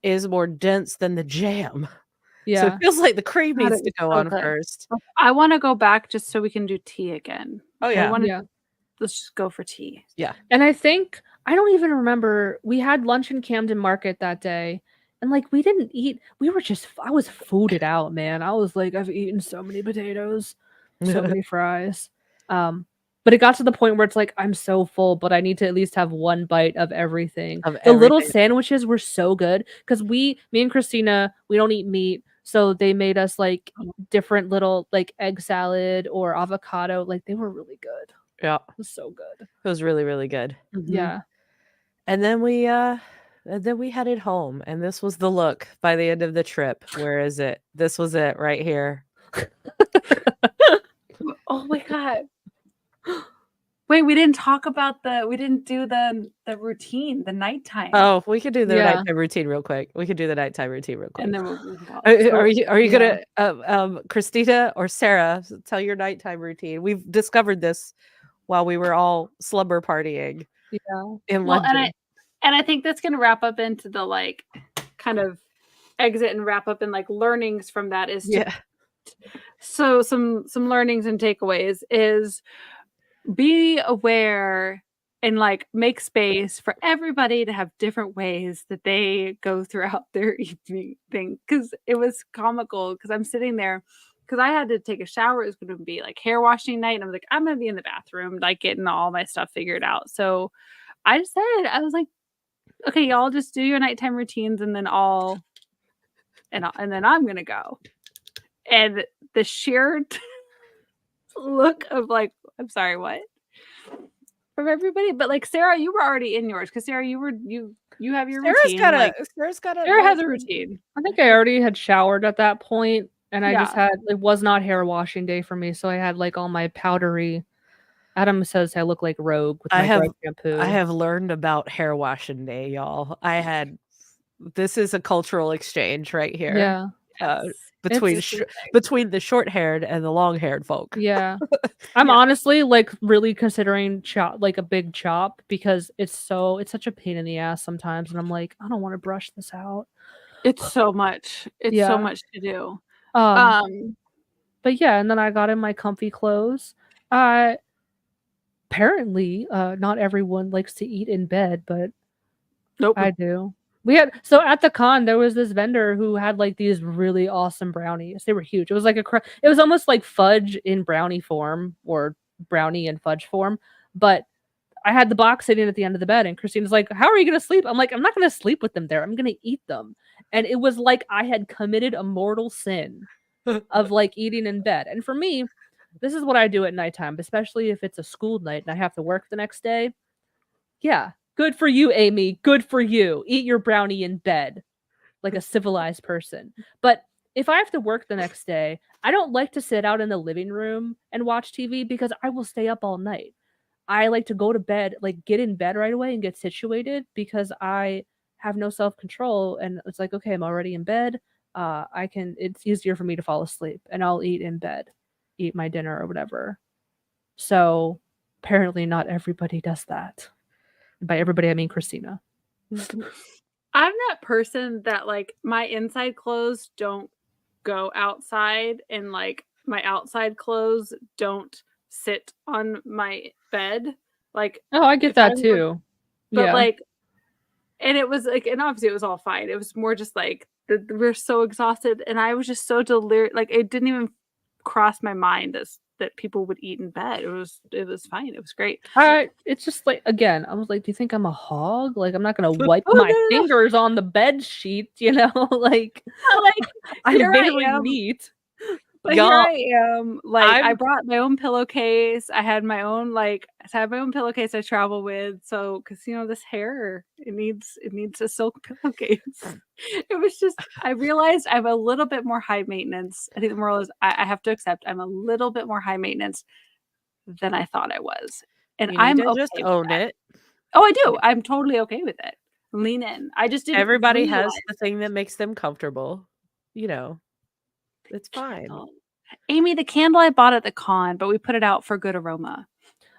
is more dense than the jam. So Yeah. it feels like the cream God, needs it to was go so on good. first. I want to go back just so we can do tea again. Oh, I yeah. wanna- Yeah. Let's just go for tea. Yeah. And I think I don't even remember we had lunch in Camden Market that day. And like we didn't eat, we were just I was fooded out, man. I was like, I've eaten so many potatoes, so many fries. But it got to the point where it's like I'm so full, but I need to at least have one bite of everything. Of The little everything. sandwiches were so good because me and Christina, we don't eat meat. So they made us like different little like egg salad or avocado. Like they were really good. Yeah. It was so good. It was really, really good. Yeah. And then we headed home, and this was the look by the end of the trip. Where is it? This was it right here. Oh my god. Wait, we didn't do the routine, the nighttime. Oh, we could do the Yeah. nighttime routine real quick. We could do the nighttime routine real quick. And then we'll move on. Are you yeah. gonna Christina or Sarah tell your nighttime routine? We've discovered this while we were all slumber partying Yeah. in Well, London. and I think that's gonna wrap up into the like kind of exit and wrap up in like learnings from that is to- Yeah. so some learnings and takeaways is be aware and like make space for everybody to have different ways that they go throughout their evening thing because it was comical because I'm sitting there because I had to take a shower. It was going to be like hair washing night and I was like I'm going to be in the bathroom like getting all my stuff figured out. So I was like okay, y'all just do your nighttime routines and then and then I'm going to go. And the sheer look of like, I'm sorry, what? From everybody, but like Sarah, you were already in yours because Sarah, you have your routine. Sarah has a routine. I think I already had showered at that point, and I just Yeah. had it was not hair washing day for me, so I had like all my powdery. Adam says I look like Rogue with my dry shampoo. I have learned about hair washing day, y'all. This is a cultural exchange right here. Yeah. Between the short-haired and the long-haired folk. Yeah. I'm honestly like really considering a big chop because it's such a pain in the ass sometimes, and I'm like I don't want to brush this out. It's so much. It's so much to do. But yeah, and then I got in my comfy clothes. Apparently, not everyone likes to eat in bed, but Nope. I do. So at the con there was this vendor who had like these really awesome brownies. They were huge. It was like it was almost like fudge in brownie form or brownie in fudge form. But I had the box sitting at the end of the bed, and Christina's like, "How are you gonna sleep?" I'm like, "I'm not gonna sleep with them there. I'm gonna eat them." And it was like I had committed a mortal sin of like eating in bed. And for me, this is what I do at nighttime, especially if it's a school night and I have to work the next day. Yeah. Good for you, Amy. Good for you. Eat your brownie in bed like a civilized person. But if I have to work the next day, I don't like to sit out in the living room and watch TV because I will stay up all night. I like to go to bed, like get in bed right away and get situated because I have no self-control. And it's like, okay, I'm already in bed. It's easier for me to fall asleep and I'll eat in bed, eat my dinner or whatever. So apparently not everybody does that. By everybody, I mean Christina. I'm that person that like my inside clothes don't go outside and like my outside clothes don't sit on my bed. Like Oh, I get if I that were, too. but Yeah. like, and it was like, and obviously it was all fine. It was more just like we're so exhausted, and I was just so delirious. Like it didn't even cross my mind that people would eat in bed. It was fine. It was great. It's just like, again, I was like, do you think I'm a hog? Like, I'm not gonna wipe Oh, my no. fingers on the bed sheet, like Like I'm here I very am. neat. But Y'all, here I am, like I I'm brought my own pillowcase. I had my own I had my own pillowcase I travel with. So because this hair, it needs a silk pillowcase. It was just I realized I'm a little bit more high maintenance. I think the moral is I have to accept I'm a little bit more high maintenance than I thought I was, and you need I'm to just okay with own that. it. Oh, I do. I'm totally okay with it. Lean in. I just didn't Everybody realize. has the thing that makes them comfortable. It's fine. Candle. Amy, the candle I bought at the con, but we put it out for good aroma.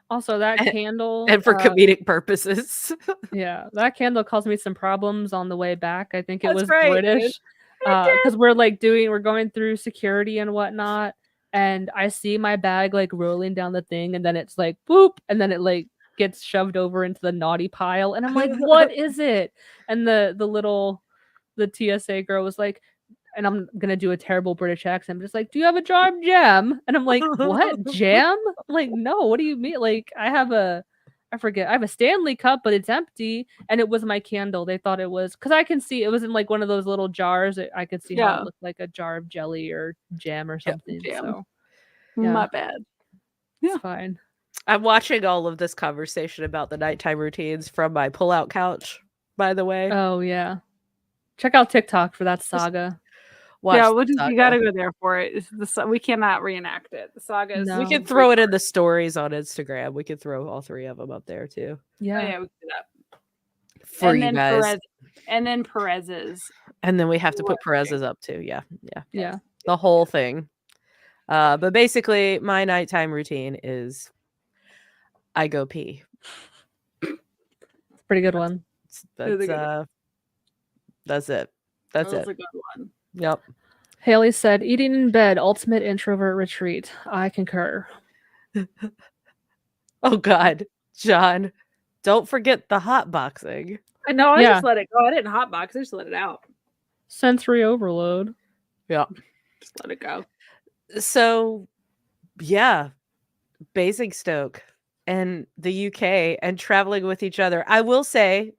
Also, that candle, And for comedic purposes. yeah, that candle caused me some problems on the way back. I think it That's was right, dude. British, because we're going through security and whatnot, and I see my bag like rolling down the thing, and then it's like boop, and then it like gets shoved over into the naughty pile, and I'm like, what is it? And the TSA girl was like, and I'm gonna do a terrible British accent. I'm just like, do you have a jar of jam? And I'm like, what, jam? I'm like, no, what do you mean? Like, I have a Stanley cup, but it's empty, and it was my candle. They thought it was, because I can see it was in like one of those little jars. I could see how Yeah. it looked like a jar of jelly or jam or something. jam. So yeah, My bad. it's Yeah. fine. I'm watching all of this conversation about the nighttime routines from my pull-out couch, by the way. Oh yeah, check out TikTok for that saga. Watch Yeah, the you saga. gotta go there for it. We cannot reenact it. The saga is. No. We can throw it in the stories on Instagram. We could throw all 3 of them up there too. Oh, Yeah. yeah, we can do that. For and you then guys. Perez's. And then we have to put Perez's up too. Yeah. Yeah. The whole thing. But basically my nighttime routine is I go pee. Pretty good one. That's it. That's That's it. a good one. Yep. Haley said, eating in bed, ultimate introvert retreat. I concur. Oh God, John, don't forget the hot boxing. I know. I Yeah. just let it go. I didn't hotbox. I just let it out. Sensory overload. Yeah. Just let it go. So, yeah, Basingstoke and the UK and traveling with each other. I will say,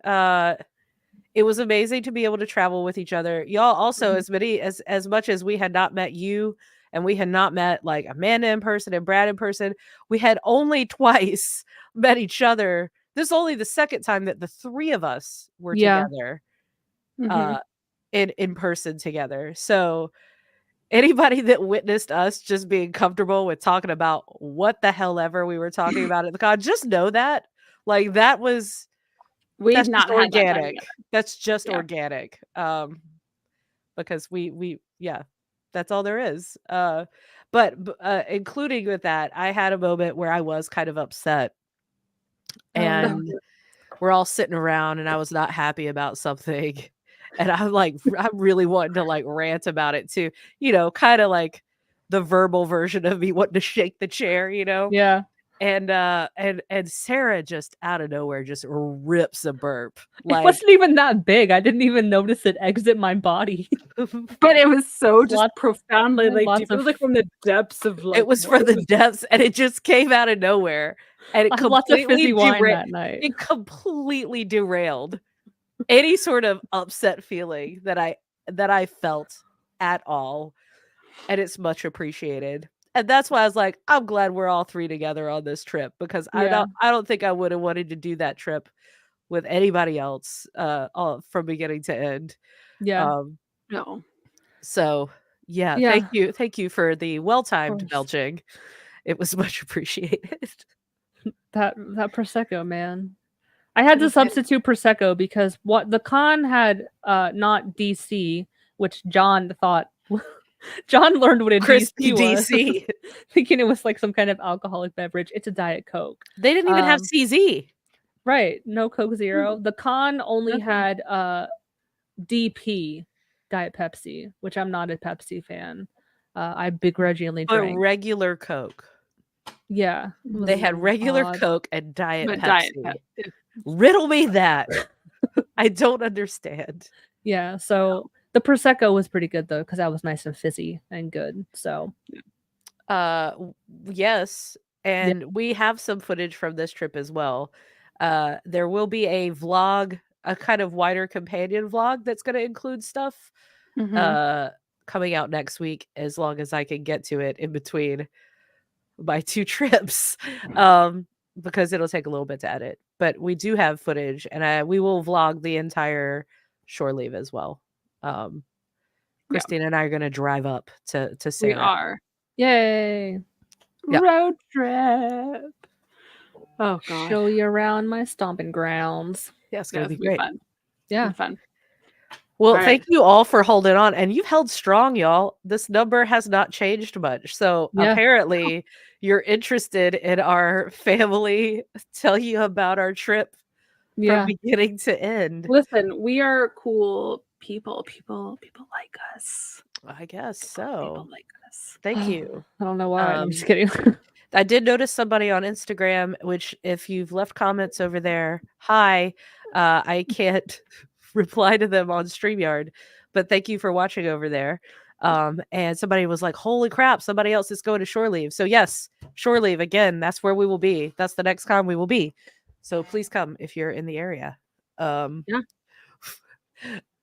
it was amazing to be able to travel with each other. Y'all also, as much as we had not met you and we had not met like Amanda in person and Brad in person, we had only twice met each other. This is only the second time that the 3 of us were together in person together. So anybody that witnessed us just being comfortable with talking about what the hell ever we were talking about at the con, just know that like that was We've not just had that organic. That's just Yeah. organic. Because we that's all there is. But including with that, I had a moment where I was kind of upset. And we're all sitting around and I was not happy about something. And I'm really wanting to like rant about it too. Kind of like the verbal version of me wanting to shake the chair, Yeah. And Sarah just out of nowhere just rips a burp. It wasn't even that big. I didn't even notice it exit my body. But it was so just Lots- profoundly like lots deep. It was of- like from the depths of like. it was from the depths and it just came out of nowhere. And it lots of fizzy wine that night. It completely derailed any sort of upset feeling that I felt at all. And it's much appreciated. And that's why I was like, I'm glad we're all 3 together on this trip because Yeah. I don't think I would have wanted to do that trip with anybody else from beginning to end. Yeah. No. So yeah, thank you for the well-timed belching. It was much appreciated. That prosecco, man. I had to substitute prosecco because what the con had not DC, which John thought John learned what a Crispy DC was, DC. thinking it was like some kind of alcoholic beverage. It's a Diet Coke. They didn't even have Um, CZ. Right. No Coke Zero. The con only Nothing. had DP, Diet Pepsi, which I'm not a Pepsi fan. I begrudgingly But drank. regular Coke. Yeah. it was They had regular odd. Coke and Diet But Pepsi. Diet Pepsi. Riddle me that. I don't understand. Yeah. So the Prosecco was pretty good though, because that was nice and fizzy and good. So Yes, and we have some footage from this trip as well. There will be a vlog, a kind of wider companion vlog that's going to include stuff Mhm. coming out next week, as long as I can get to it in between my 2 trips. Because it'll take a little bit to edit. But we do have footage, and we will vlog the entire shore leave as well. Christine and I are going to drive up to We Sarah. are. yay. Yeah. Road trip. Oh god. Show you around my stomping grounds. Yeah, it's Yeah, going to it's be gonna be great. fun. Yeah. Be fun. Well, All thank right. you all for holding on, and you've held strong, y'all. This number has not changed much. So Yeah. apparently you're interested in our family, tell you about our trip Yeah. from beginning to end. Listen, we are cool people. People like us. I guess People so. like us. Thank you. I don't know why. I'm Um, just kidding. I did notice somebody on Instagram, which if you've left comments over there, hi, I can't reply to them on StreamYard, but thank you for watching over there. And somebody was like, holy crap, somebody else is going to shore leave. So yes, shore leave again, that's where we will be. That's the next con we will be. So please come if you're in the area. Yeah.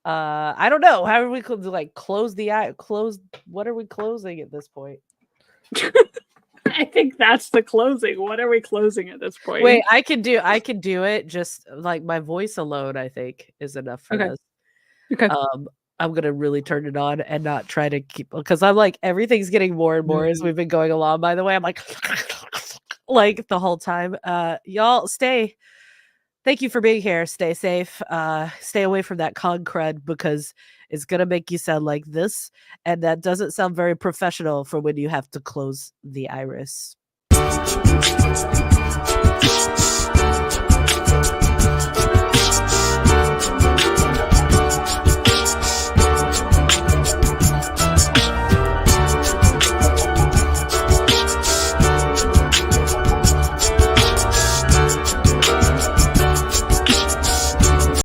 I don't know. How are we close the eye? What are we closing at this point? I think that's the closing. What are we closing at this point? Wait, I can do it. Just like my voice alone, I think is enough for Okay. this. Okay. I'm gonna really turn it on and not try to keep, because I'm like, everything's getting more and more as we've been going along. By the way, I'm like like the whole time. Y'all stay. Thank you for being here. Stay safe. Stay away from that con crud, because it's gonna make you sound like this, and that doesn't sound very professional for when you have to close the iris.